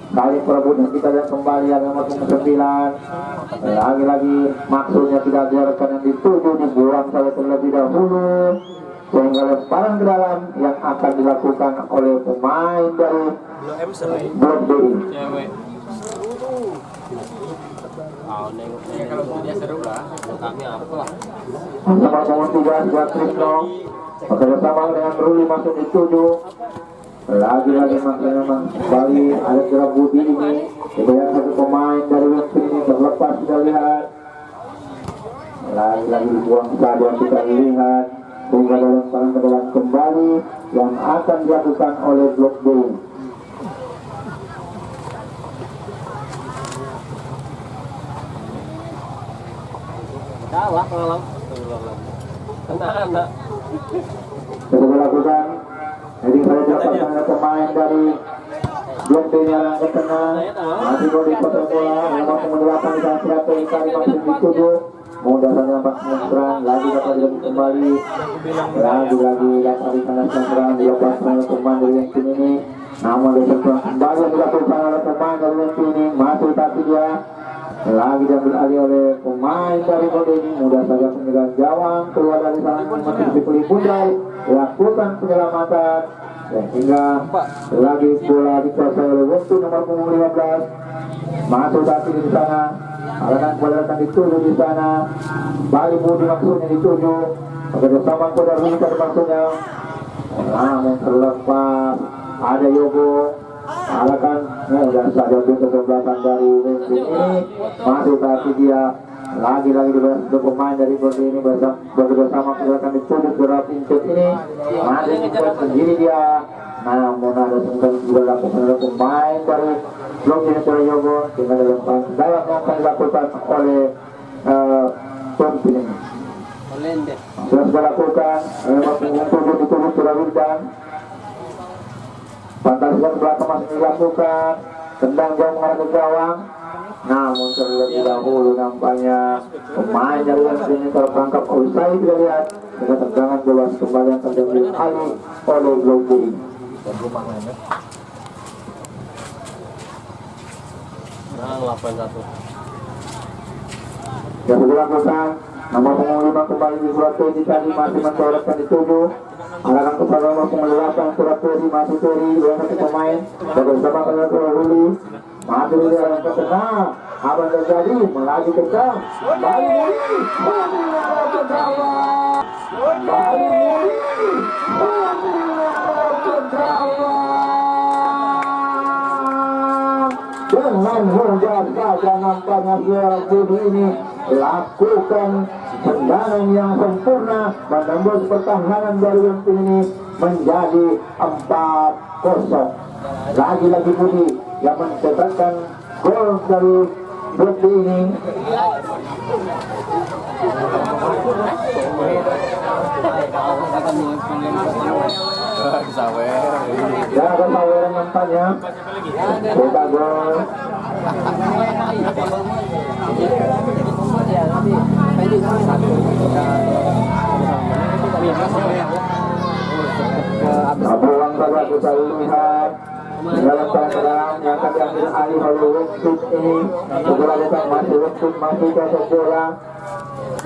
Balik perebutan kita lihat kembali yang nomor 9. Lagi-lagi maksudnya tidak diarahkan yang dituju, dibuang saja terlebih dahulu. Sehingga lemparan ke dalam yang akan dilakukan oleh pemain dari Blok B. Kalau dia seru lah, kami apa lah. Nomor 3 buat Trisno. Bekerjasama dengan Ruli masuk dituju. Lagi-lagi makanya kembali ada Gerard Budi ini. Kemudian satu pemain dari Wensin ini terlepas kita lihat. Lagi-lagi dibuang saja kita lihat. Sehingga dalam tangan ke dalam kembali yang akan dilakukan oleh Blok B. Kalah kalau anak-anak. Sudah dilakukan. Jadi saya dapat ada pemain dari Blok B yang ke tengah. Masih boleh dipotong bola. Nomor 8 di sana siapa yang kali masih dituju. Mudah saja nampak serang. Lagi dapat dilakukan kembali. Lagi-lagi dapat di sana serang. Dilakukan oleh pemain dari yang ini. Namun dilakukan kembali yang dilakukan oleh pemain dari yang ini. Masih tapi dia lagi diambil alih oleh pemain dari Bodo ini. Mudah saja penyerangan gawang keluar dari sana masih dipilih Bundai lakukan penyelamatan sehingga lagi bola dikuasai oleh Wentu nomor 15 masuk tadi di sana. Akan bola akan dituju di sana. Balik Budi maksudnya dituju bekerjasama Kodar Wilkar maksudnya. Namun terlepas ada Yogo. Alakan mudah saja untuk kebelakang dari Wensin ini masih tapi dia lagi-lagi di pemain dari Bodo ini bersama gerakan dituju gerak pincet ini masih dibuat sendiri dia. Namun ada sempat juga dilakukan oleh pemain dari Blok ini oleh Yogo dengan dalam yang akan dilakukan oleh Wensin ini. Sudah dilakukan oleh dituju Surawildan. Fantasikan belakang masih dilakukan. Tendang jauh mengarah ke gawang. Namun terlebih dahulu nampaknya pemain dari yang sini terperangkap usai kita lihat dengan tendangan bebas kembali yang terjadi alih oleh Blok B. Nah, 8-1. Yang dilakukan nomor 5 kembali di surat Teddy tadi masih mencoretkan dituju. Arahkan kepada nomor 8 surat Teddy masih Teddy dengan satu pemain bersama dengan Ruli masih di dalam ke tengah. Apa yang terjadi? Melaju kencang. Balik ke gawang. Balik ke gawang. Dengan mudah saja nampaknya Gerard Budi ini lakukan tendangan yang sempurna menembus pertahanan dari Wensin ini menjadi 4-0. Lagi-lagi Budi yang mencetakkan gol dari Blok B ini. Ya, kesaweran nampaknya. Kita gol. Buang saja kita lihat dalam tangan yang akan diambil alih oleh Wensin ini. Dilakukan masih Wensin masih ke bola.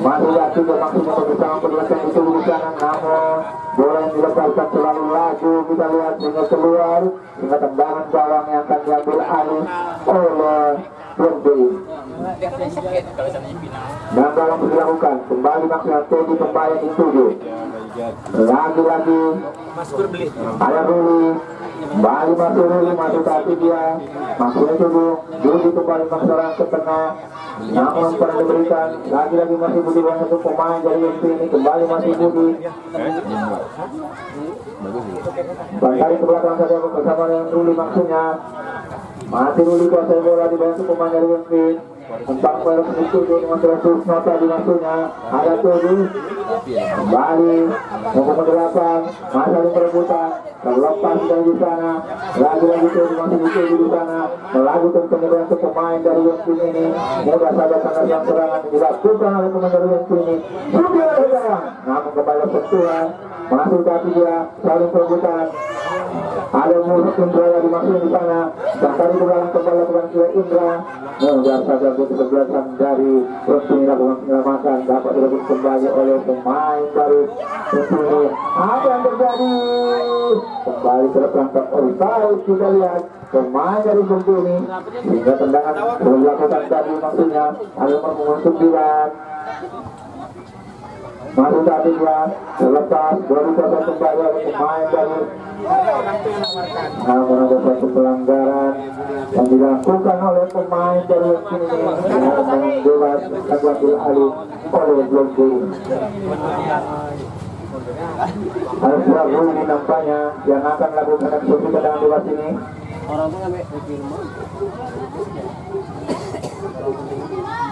Masih yakin maksudnya bersama pergerakan itu di sana, namun bola yang dilepaskan terlalu laju kita lihat hingga keluar hingga tendangan gawang yang akan diambil alih oleh Blok B. Dan gawang dilakukan kembali maksudnya Teddy kembali dituju. Lagi-lagi ada Ruli, kembali masuk Ruli, masuk kaki dia, masuknya tubuh, Ruli kembali masyarakat ke tengah. Namun pernah diberikan, lagi-lagi masih Budi yang untuk pemain dari USP ini, kembali masih Budi. Bantari ke belakang saja bersama dengan Ruli maksudnya. Masih Ruli kuasai bola di bawah pemain dari USP. Tentang pada penituju dengan terus nota di maksudnya. Ada tujuh, kembali nomor 8, masih perebutan, terlepas dari di sana. Lagi-lagi tujuh masih di sana, melanjutkan penyerangan ke pemain dari USP ini. Mudah saja karena yang serangan dilakukan oleh pemain dari USP ini. Sudah berjalan, namun kembali sentuhan, masuk kaki dia, saling perebutan. Ada musuh Indra di maksudnya di sana. Dan tadi kembali ke Indra. Mudah saja kesebelasan dari USP ini lakukan penyelamatan, dapat direbut kembali oleh pemain dari USP ini. Apa yang terjadi? Kembali terperangkap offside, kita lihat pemain dari USP ini sehingga tendangan dilakukan tadi maksudnya ada nomor 9. Masuk tadi dia terlepas baru kembali oleh pemain dari. Namun ada satu pelanggaran yang dilakukan oleh pemain dari ini dengan bebas akan diambil oleh Blok D. Ada surat Ruli nampaknya yang akan melakukan eksekusi tendangan bebas ini.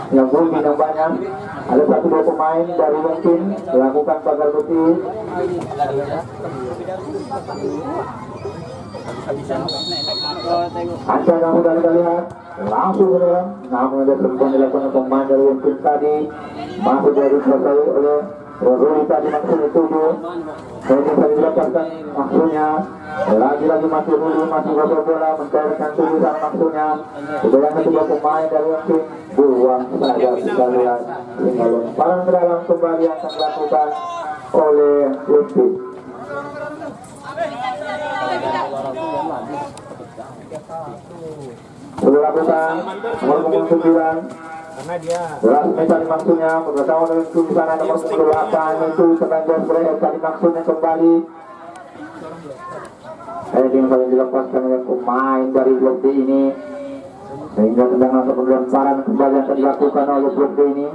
Yang Ruli nampaknya ada 1-2 pemain dari Wengkin melakukan pagar putih. Anda yang sudah kita lihat langsung ke dalam, namun ada sentuhan dilakukan pemain dari Wengkin tadi masuk dari selesai oleh Ruli tadi maksudnya 7. Ini bisa dilepaskan maksudnya. Lagi-lagi masih Ruli masih gosok bola mencairkan tulisan maksudnya. Sudah yang kedua pemain dari Wengkin buang saja kita lihat sehingga lemparan ke dalam kembali yang akan dilakukan oleh Wengkin. Sudah lakukan nomor 9 belas meter maksudnya bersama dengan di sana nomor 8 itu sepanjang boleh tadi maksudnya kembali. Ini kali dilepaskan oleh pemain dari Blok D ini sehingga tendangan atau pelemparan kembali akan dilakukan oleh Blok D ini.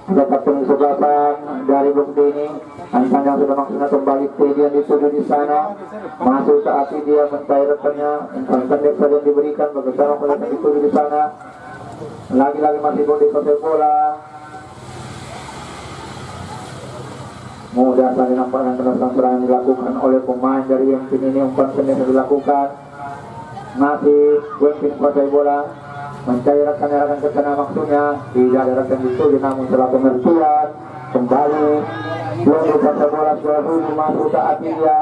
Dapat kesebelasan dari Blok D ini. Angkanya yang sudah maksudnya kembali Tedian dituju di sana. Masuk saat dia mencairkannya. Angkanya pendek saja yang diberikan bersama dengan dituju di sana. Lagi-lagi masih Bodi kotak bola. Mudah saja nampaknya penendang serangan dilakukan oleh pemain dari Wengkin ini. Umpan pendek dilakukan. Masih Wengkin kotak bola. Mencairkan akan ke sana maksudnya tidak ada yang dituju, namun setelah pengertian kembali belum bisa bola sudah dulu masuk saat dia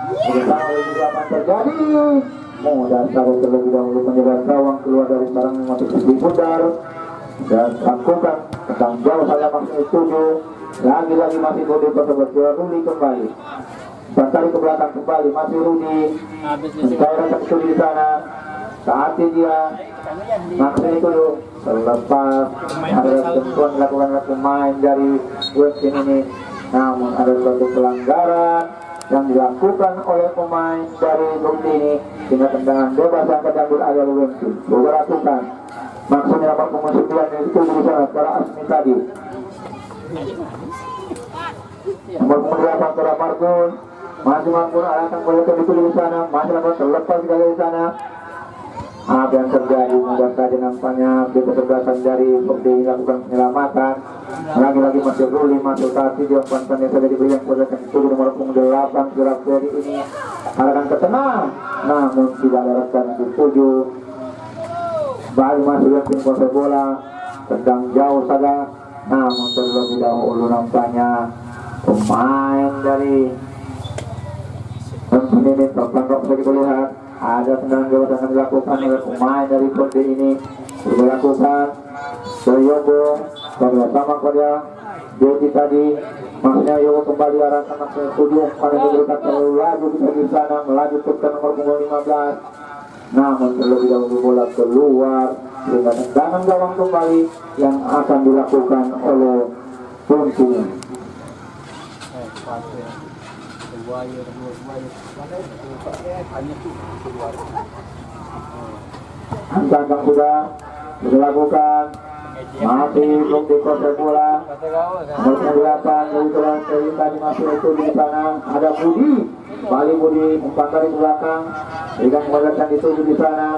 bersama juga apa terjadi. Mudah saja terlebih dahulu penjaga gawang keluar dari sarang masuk di pundar dan lakukan tentang jauh saja maksudnya 7. Lagi-lagi masih Bodi tersebut sudah Ruli kembali kali ke belakang kembali masih Rudi mencairkan itu di sana saat dia maksudnya itu terlepas ada sentuhan dilakukan oleh pemain dari Wengkin ini, namun ada suatu pelanggaran yang dilakukan oleh pemain dari Blok D ini sehingga tendangan bebas yang akan diambil oleh Wengkin. Sudah lakukan maksudnya nomor 9 itu di sana para Asmi tadi nomor 8 para Margun masih mampu akan melihat itu di sana masih mampu terlepas dari sana. Apa yang terjadi mudah saja nampaknya di kesebelasan dari Blok D lakukan penyelamatan. Lagi-lagi masih Ruli masuk kaki dia umpan pendek saja diberikan kepada itu nomor 8 gerak dari ini arahkan ke tengah namun tidak arahkan dituju. Baru masih Wengkin kuasai bola tendang jauh saja namun terlebih dahulu nampaknya pemain dari Wengkin ini terpangkap saja kita lihat. Ada tendangan bebas yang dilakukan oleh pemain dari Blok D ini dilakukan dari Yogo bersama pada Dedi tadi maksudnya Yogo kembali arahkan maksudnya 7 pada diberikan terlalu laju di sana melaju ke nomor 15 namun terlebih dahulu bola keluar sehingga tendangan gawang kembali yang akan dilakukan oleh Wengkin. Angkat sudah dilakukan, masih belum dikuasai bola. Nomor 8 dari Tulang Seri tadi masih itu di sana. Ada Budi, Bali Budi umpan dari belakang, berikan kepada dituju di sana.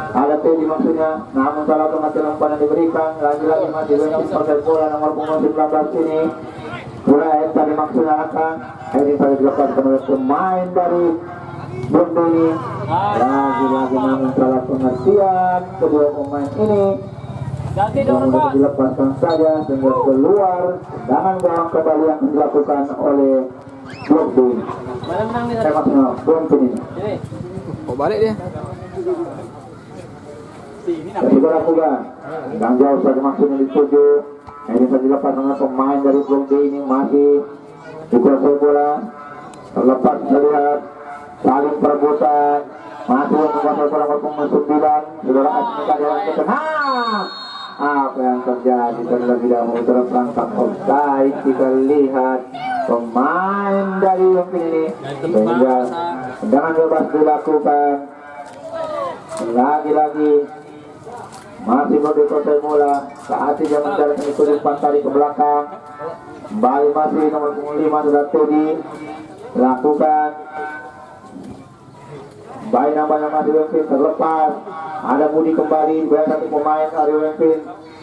Ada Teddy maksudnya, namun salah kematian umpan yang diberikan. Lagi-lagi masih belum dikuasai bola nomor punggung 19 ini. Bola tadi maksudnya akan ini tadi dilepaskan oleh pemain dari Blok ini. Lagi-lagi namun salah pengertian kedua pemain ini. Kemudian dilepaskan saja sehingga keluar dengan gawang kembali yang dilakukan oleh Blok B. Maksudnya Blok ini. Kok balik dia? Jadi dilakukan dan jauh saja maksudnya dituju. Ini saja dilepas dengan pemain dari Blok B ini masih dikuasai bola. Terlepas terlihat saling perebutan, masih menguasai bola nomor punggung 9. Saudara Asmika jalan ke tengah. Apa yang terjadi terlebih dahulu terperangkap offside. Kita lihat pemain dari yang ini sehingga tendangan bebas dilakukan. Lagi-lagi masih berdikuasai bola. Saat dia menjalankan itu umpan tadi ke belakang. Kembali masih nomor punggung 5 sudah Teddy lakukan. Baik nampaknya masih Wempin terlepas. Ada Budi kembali, banyak satu pemain dari Wempin.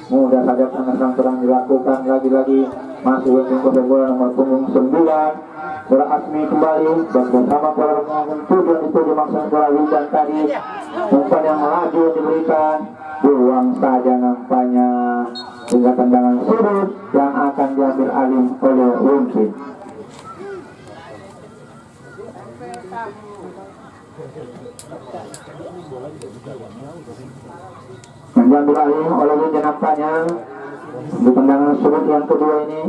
Mudah saja tengah serang dilakukan. Lagi-lagi masih Wempin kuasai bola nomor punggung 9. Bola Asmi kembali bersama bola punggung 7 itu dimaksud bola Wildan tadi. Umpan yang melaju diberikan, buang saja nampaknya hingga tendangan sudut yang akan diambil alih oleh Wempin. Yang diambil alih oleh Wempin nampaknya di tendangan sudut yang kedua ini.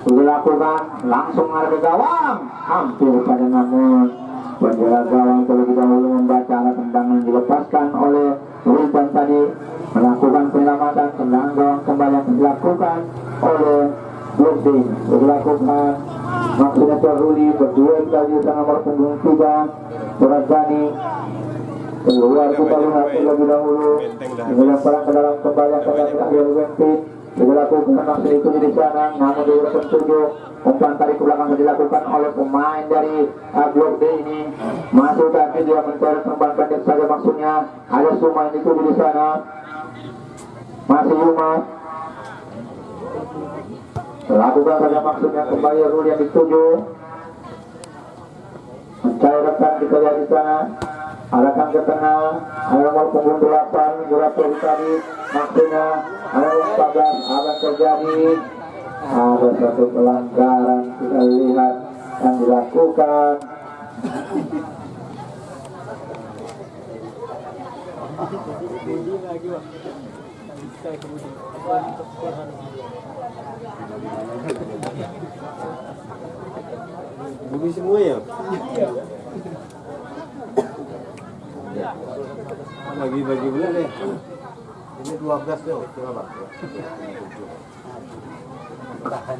Dilakukan langsung ada ke gawang, hampir pada namun penjaga gawang terlebih dahulu membaca arah tendangan dilepaskan oleh Wildan tadi, melakukan penyelamatan. Tendangan gawang kembali yang dilakukan oleh Blok B. Dilakukan maksudnya Teruli berdua kali sang nomor punggung 3 Berazani keluar. Kita lihat terlebih dahulu dengan perang ke dalam kembali akan diambil Wempin. Dilakukan maksud itu di sana, namun dilakukan 7 umpan tarik ke belakang dilakukan oleh pemain dari Blok D ini. Masuk tapi dia mencari umpan pendek saja maksudnya. Ada Suma yang dituju di sana, masih Yuma lakukan saja maksudnya kembali Ruli yang dituju mencari rekan. Kita lihat di sana arahkan ke tengah, ada nomor punggung 8 bola tadi maksudnya ada 14. Apa yang terjadi? Ada satu pelanggaran kita lihat yang dilakukan. Budi semua ya? Bagi-bagi dulu deh. Ini 12 deh, coba Pak. Tahan.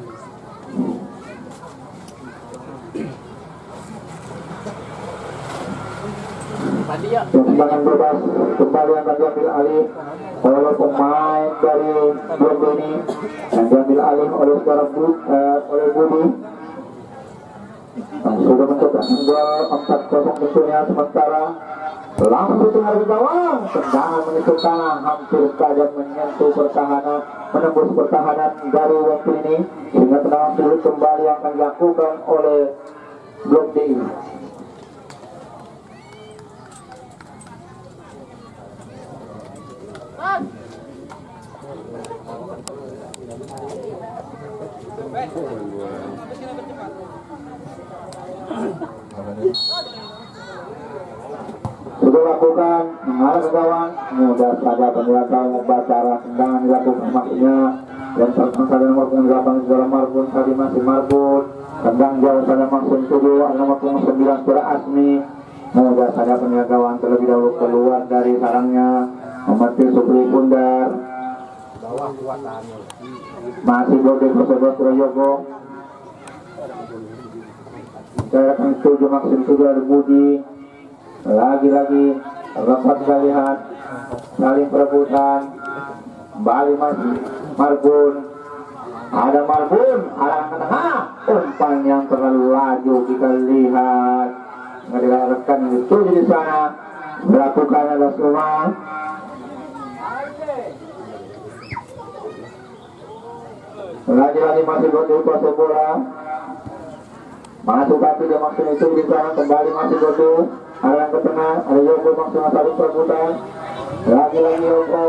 Tendangan bebas kembali akan diambil alih oleh pemain dari Blok ini yang diambil alih oleh saudara oleh Budi. Sudah mencoba gol 4-0 tentunya. Sementara langsung tengah ke gawang, tendangan menusuk tanah hampir saja menyentuh pertahanan, menembus pertahanan dari waktu ini sehingga tendangan sulit kembali akan dilakukan oleh Blok D ini. Sudah lakukan mengarah ke gawang, mudah saja penjaga membaca arah tendangan dilakukan maksudnya yang terkena salah nomor punggung 8 Segala Marbun tadi masih Marbun tendang jauh salah maksud tujuh nomor punggung 9 Sura Asmi. Mudah saja penjagawan terlebih dahulu keluar dari sarangnya memetir Supri Pundar. Bawah kuatan. Masih Bode Kosobo Surayogo. Saya akan tujuh maksud tujuh ada Budi. Lagi-lagi rapat kita lihat saling perebutan. Kembali masih Marbun. Ada Marbun, arah ke tengah. Umpan yang terlalu laju kita lihat. Nggak itu di sana. Melakukan adalah semua. Lagi-lagi masih Bodi kuasa bola. Masuk kaki dia maksud itu di sana. Kembali masih Bodi. Arah ke tengah. Ada Yogo maksudnya saling perebutan. Lagi-lagi Yogo.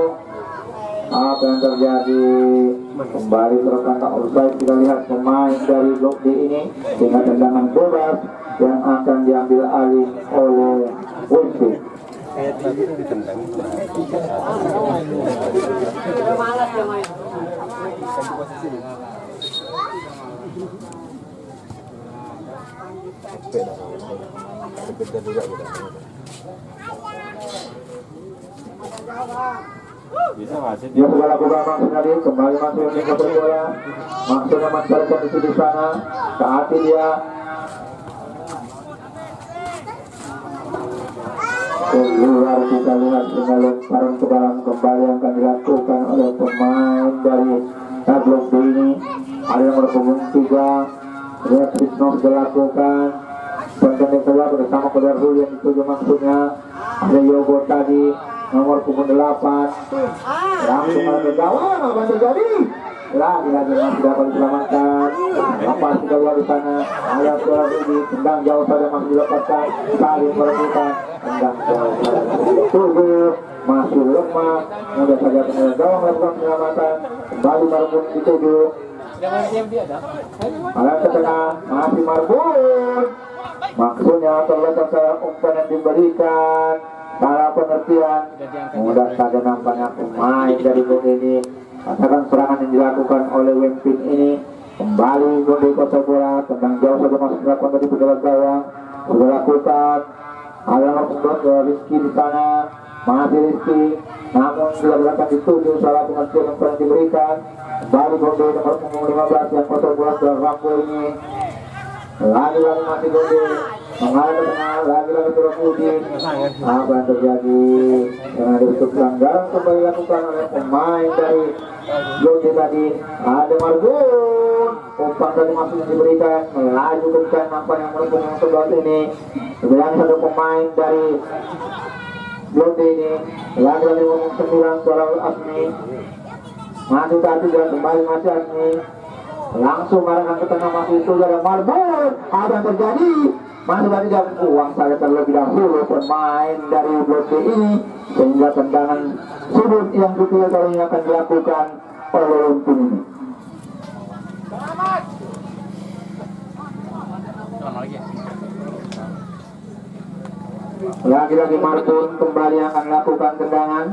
Apa yang terjadi? Kembali terkena offside. Kita lihat pemain dari blok D ini dengan tendangan bebas yang akan diambil alih oleh Winti. Dia sudah lakukan maksud tadi kembali masuk ke kotak bola. Maksudnya mencari kondisi di sana. Saat dia keluar kita lihat dengan lemparan ke dalam kembali yang akan dilakukan oleh pemain dari blok B ini. Ada yang berpunggung 3. Lihat Krisno sudah lakukan. Pengendek keluar bersama Kodar Hul yang dituju maksudnya. Ada Yogo tadi nomor punggung 8. Langsung ke gawang, apa yang terjadi? Lagi-lagi masih dapat diselamatkan. Lepas kita keluar di sana. Ayat Kodar Hul tendang jauh saja masih dilepaskan. Saling merebutan. Tendang jauh saja tujuh. Masih lemah. Mudah saja penyelam gawang melakukan penyelamatan. Kembali Marbun dituju. Alat ke tengah. Masih Marbun. Maksudnya terletak umpan yang diberikan. Salah pengertian. Mudah saja nampaknya pemain dari blok ini. Katakan serangan yang dilakukan oleh Wempin ini. Kembali Bode Kota Bola. Tendang jauh saja masuk dilakukan dari pejabat gawang. Sudah lakukan. Ada nomor Rizky di sana. Masih Rizky. Namun sudah dilakukan dituju. Salah pengertian yang pernah diberikan. Kembali Bode nomor punggung 15 yang Kota Bola sudah rampu ini. Lagi-lagi masih Bode mengalir ke tengah, lagi-lagi Budi. Apa yang terjadi? Yang ada untuk pelanggaran kembali dilakukan oleh pemain dari Bode tadi. Ada Marbun. Umpan tadi masih yang diberikan, melaju ke nampak yang merepung yang sebelah ini. Kemudian satu pemain dari Bode ini, lagi-lagi ngomong 9 suara Asmi. Masuk tadi dan kembali masih Asmi. Langsung arahkan ke tengah masih itu ada Marbun. Apa yang terjadi? Masih tadi jam uang saya terlebih dahulu pemain dari blok C ini sehingga tendangan sudut yang ketiga kali ini akan dilakukan oleh Wempin ini. Lagi-lagi Marbun kembali akan melakukan tendangan.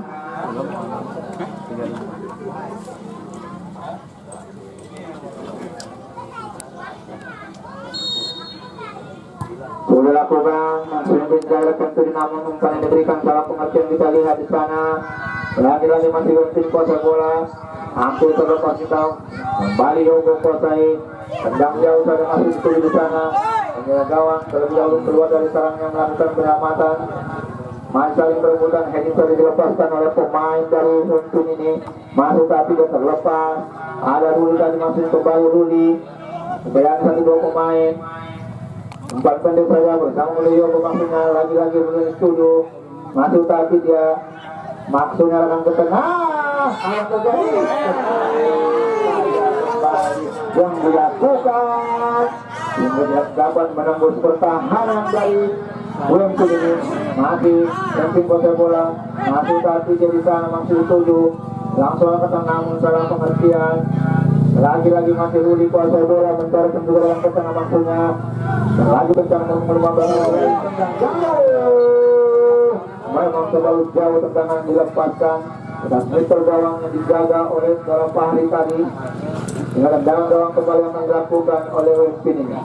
Sudah lakukan, masih menjalankan itu namun umpan yang diberikan salah pengertian kita lihat di sana. Lagi-lagi masih Wempin kuasa bola. Hampir terlepas kita. Kembali Yogo kuasai. Tendang jauh saja masih dituju di sana. Penjaga gawang terlebih dahulu keluar dari sarang yang melakukan penyelamatan. Masih saling berebutan. Heading tadi dilepaskan oleh pemain dari Wempin ini. Masuk tapi dia terlepas. Ada Ruli tadi masih kembali Ruli. Bayang satu dua pemain. Umpan pendek saja bersama oleh Yogo maksudnya lagi-lagi bersetuju. Masuk tapi dia maksudnya akan ke tengah. Yang terjadi yang dilakukan hingga dapat menembus pertahanan dari Wempin ini. Masih Wempin kuasa bola. Masuk tapi dia di sana masih dituju. Langsung ke tengah salah pengertian. Lagi-lagi masih Rudi kuasa bola mencari penjualan ke tengah maksudnya. Dan lagi bencana mengelombakan tendang jauh. Memang terlalu jauh tendangan dilepaskan. dan meter gawang yang dijaga oleh Saudara Fahri tadi. Dengan tendangan gawang kembali yang dilakukan oleh Wempin ini.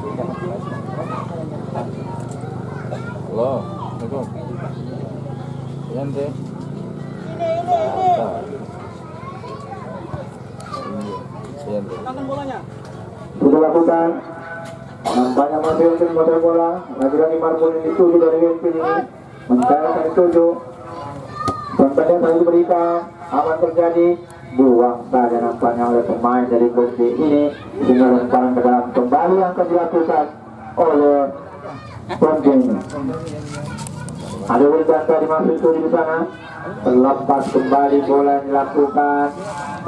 Halo, Assalamualaikum. Yan deh. Yan deh. Sudah lakukan. Nampaknya masih Wempin menguasai bola. Lagi-lagi Marbun yang dituju dari Wempin ini. Mencairkan dituju. Contohnya tadi diberikan. Apa terjadi? Buang saja nampaknya oleh pemain dari Bukti ini. Sehingga lemparan ke dalam kembali yang akan dilakukan oleh Wempin ini. Ada Wildan tadi masuk tuju di sana. Terlepas kembali bola yang dilakukan.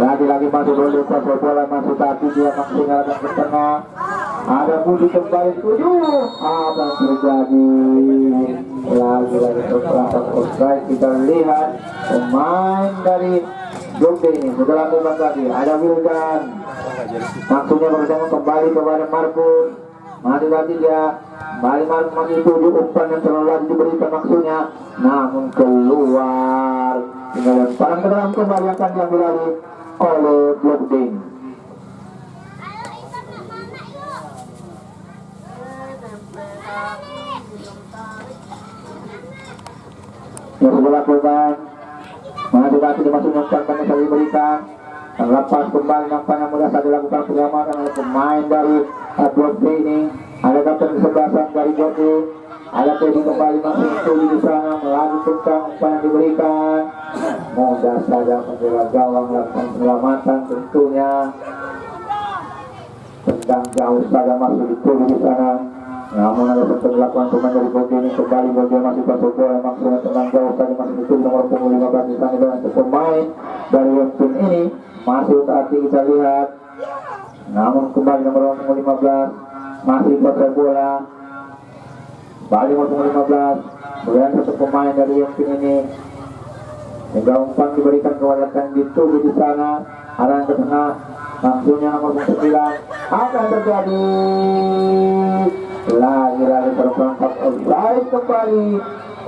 Lagi-lagi masuk oleh kuasa bola masuk tapi dia maksudnya akan ke tengah. Ada Budi kembali tuju. Apa yang terjadi? Lagi-lagi terperangkap offside. Kita lihat pemain dari Jogja ini sudah lakukan tadi. Ada Wildan. Maksudnya bersama kembali kepada Marbun. Masih lagi dia. Kembali Marbun masih tuju. Umpan yang terlalu lagi diberikan maksudnya. Namun keluar. Tinggal lemparan ke dalam kembali akan diambil alih oleh Blokding. Yang sudah lakukan masih lagi dimasukkan umpan yang sudah diberikan. Terlepas kembali nampaknya mudah saja dilakukan penyelamatan oleh pemain dari Blokding ini. Ada kapten kesebelasan dari Blokding. Ada Teddy kembali masih tuju di sana melanjutkan umpan yang diberikan. Mudah saja menjaga gawang melakukan penyelamatan tentunya. Tendang jauh saja masih dituju di sana. Namun ada satu dilakukan pemain dari Bogor ini kembali Bogor masih masuk bola maksudnya tendang jauh saja masih dituju nomor punggung 15 di sana dan pemain dari Wempin ini masih saat ini kita lihat. Namun kembali nomor punggung 15 masih kuasai bola. Balik nomor 15. Kemudian satu pemain dari Wempin ini. Hingga umpan diberikan kewajakan dituju di sana. Arah ke tengah. Maksudnya nomor 9. Apa yang terjadi? Lagi-lagi terperangkap offside kembali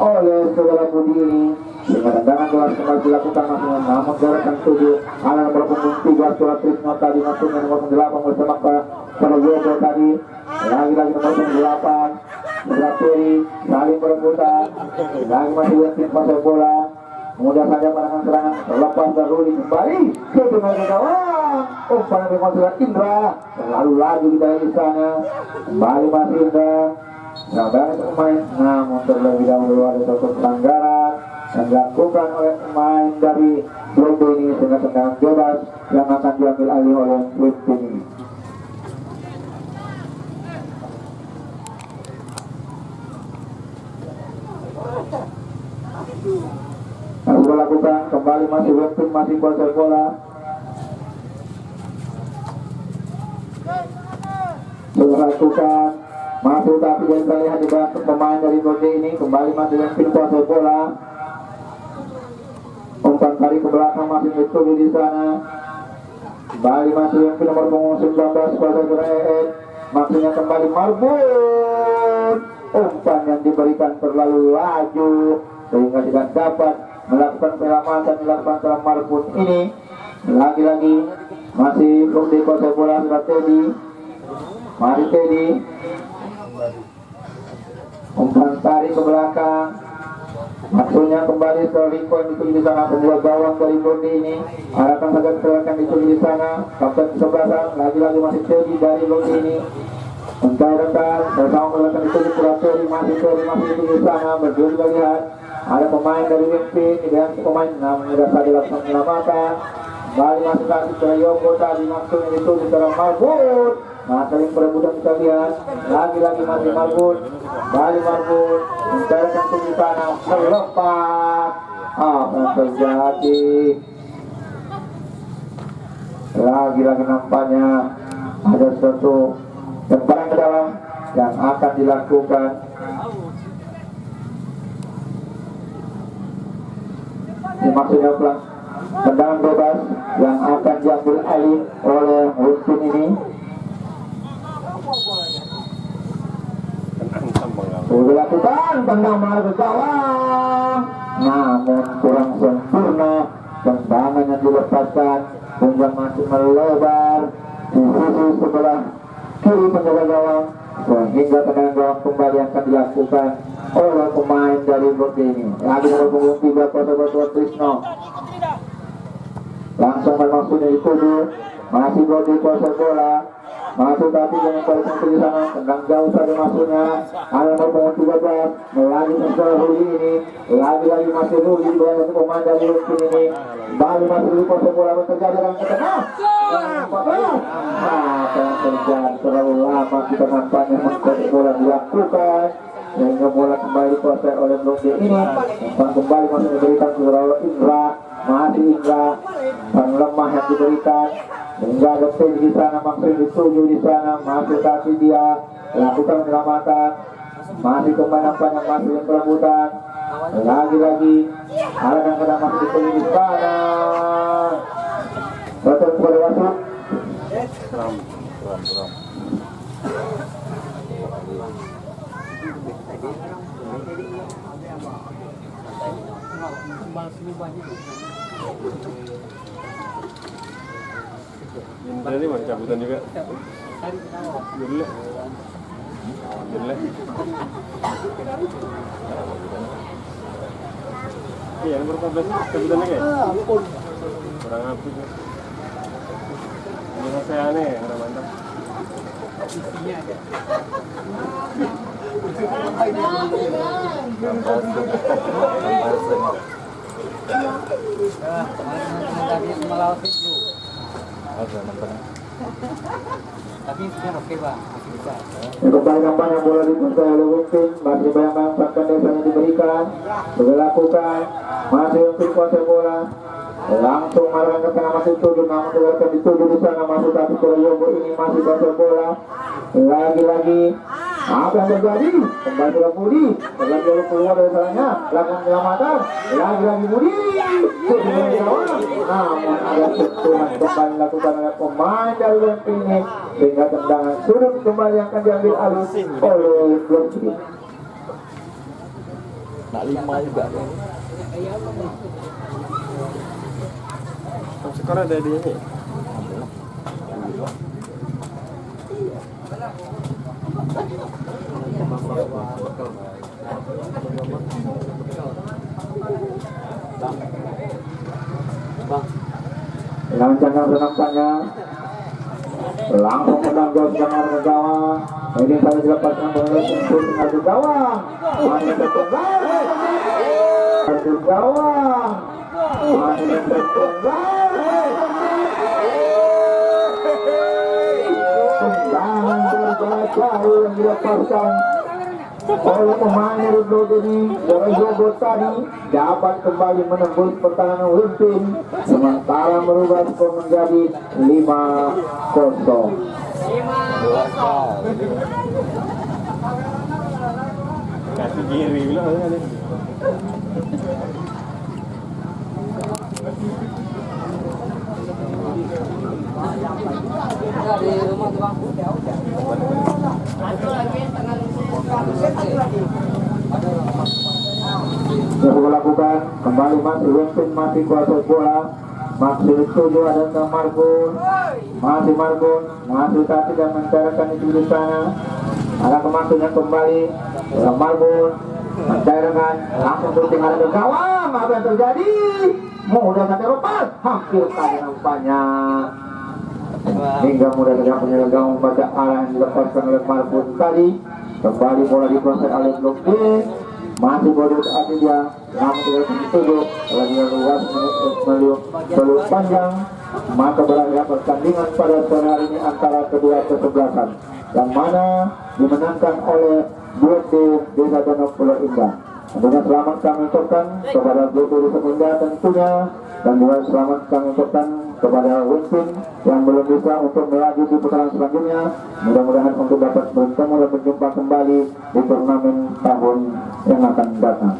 oleh saudara Budi ini. Dengan tendangan jelas kembali dilakukan maksudnya. Namun gerakan tuju. Arah nomor punggung 3 surat Trisno tadi maksudnya nomor 8 bersama pada Yogo tadi. Lagi-lagi nomor 8. Strategi saling berebutan. Lagi masih Wempin pasal bola. Mudah saja pandangan serangan terlepas dari kembali ke tengah gawang. Umpan dari konsulat Indra terlalu laju kita di sana. Kembali masih Indra. Pelanggaran pemain, namun terlebih dahulu ada satu pelanggaran yang dilakukan oleh pemain dari Blok ini sehingga tendangan bebas yang akan diambil alih oleh Wempin ini. Yang sudah lakukan kembali masih Wempin masih kuasai bola. Sudah lakukan masih tapi yang kita lihat juga pemain dari Bogor ini kembali masih Wempin kuasai bola. Umpan tarik ke belakang masih dituju di sana. Kembali masih Wempin nomor punggung 19 kuasai bola maksudnya kembali Marbun. Umpan yang diberikan terlalu laju sehingga tidak dapat melakukan penyelamatan dilakukan dalam Marbun ini. Lagi-lagi masih belum dikuasai bola sudah Teddy. Mari Teddy. Umpan tarik ke belakang. Maksudnya kembali Riko yang dituju di sana pembuat gawang dari Bondi ini. Arahkan saja yang dituju di sana. Kapten kesebelasan lagi-lagi masih Teddy dari Bondi ini. Mencairkan bersama melakukan dituju sudah Teddy masih dituju di sana. Berdua juga lihat. Ada pemain dari Wempin dan pemain namun sudah saja lakukan penyelamatan. Kembali masih lagi ke Yogo tadi maksudnya itu di dalam Marbun. Nah saling perebutan kita lihat. Lagi-lagi masih Marbun. Kembali Marbun mencarikan tinggi sana terlepas. Apa yang terjadi? Lagi-lagi nampaknya ada sesuatu lemparan ke dalam yang akan dilakukan. Ini maksudnya pelan tendangan bebas yang akan diambil alih oleh Wempin ini. Sudah lakukan tendang malah ke gawang, namun kurang sempurna. tendangan yang dilepaskan kemudian masih melebar di sisi sebelah kiri penjaga gawang sehingga tendangan gawang kembali akan dilakukan oleh pemain dari grup ini. Lagi nomor punggung 3 Kosovo Trisno langsung maksudnya dituju, masih body kuasai bola, masuk tapi dengan barisan di sana, tendang jauh saja masuknya. Ada nomor punggung 13 lagi sesuai Ruli ini, lagi masih Ruli dengan pemain dari grup ini. Bali masih di kuasai bola terjadi dalam ke tengah. Yang terjadi terlalu lama kita nampaknya kuasai bola dilakukan sehingga bola kembali kuasai oleh grup ini. Kembali masih diberikan ke Indra. Masih Indra sang lemah yang diberikan hingga detik di sana maksud dituju di sana masih kaki dia lakukan penyelamatan masih kembali nampaknya masih yang perebutan lagi ada yang kena masih dituju di sana betul kepada wasit Indra ini masih cabutan juga. Jelek. Iya, nomor 14 cabutannya kayak. Kurang apa sih? Ini saya aneh, kurang mantap. Tapi sudah oke Pak, masih bisa. kembali nampaknya bola dikuasai oleh Wimpin, masih banyak bahkan desanya diberikan dilakukan, masih Wimpin kuasai bola langsung marah ke tengah masih tujuh, namun akan dituju di sana masih tapi Yogo ini masih kuasai bola lagi apa yang terjadi kembali ke Budi terlebih dahulu keluar dari salahnya lakukan penyelamatan lagi Budi namun ada sentuhan kembali dilakukan oleh pemain dari Wimpin ini sehingga tendangan sudut kembali akan diambil alih oleh Wimpin. Nak 5 juga. Skor ada di ini. Lancarnya nampaknya langsung menang jauh dengan gawang. Ini saya dilepaskan oleh untuk mengadu gawang. Masih tertunggal. Mengadu gawang. Masih tertunggal. Tendangan terjauh yang dilepaskan oleh pemain dari blok ini dari Yogo tadi dapat kembali menembus pertahanan Wimpin sementara merubah skor menjadi 5-0. Kasih kiri bilang ada. Di rumah tukang yang dilakukan kembali masih Wimpin masih kuasai bola masih dituju ada ke Margun masih tadi dan mencairkan itu di sana ada kemasukan kembali ke Margun mencairkan langsung bertinggal ke gawang apa yang terjadi mudah saja lepas hampir tadi nampaknya hingga mudah saja penjaga gawang pada arah yang dilepaskan oleh Margun tadi kembali bola dikuasai oleh blok D masih bodoh saat dia namun tidak dituju lagi luas meluas panjang maka berakhir pertandingan pada sore hari ini antara kedua kesebelasan yang mana dimenangkan oleh Blok D Desa Danau Pulau Indah. Tentunya selamat kami ucapkan kepada Blok D Desa Indah tentunya dan juga selamat kami ucapkan kepada Wimpin yang belum bisa untuk melaju di putaran selanjutnya. Mudah-mudahan untuk dapat bertemu dan berjumpa kembali di turnamen tahun yang akan datang.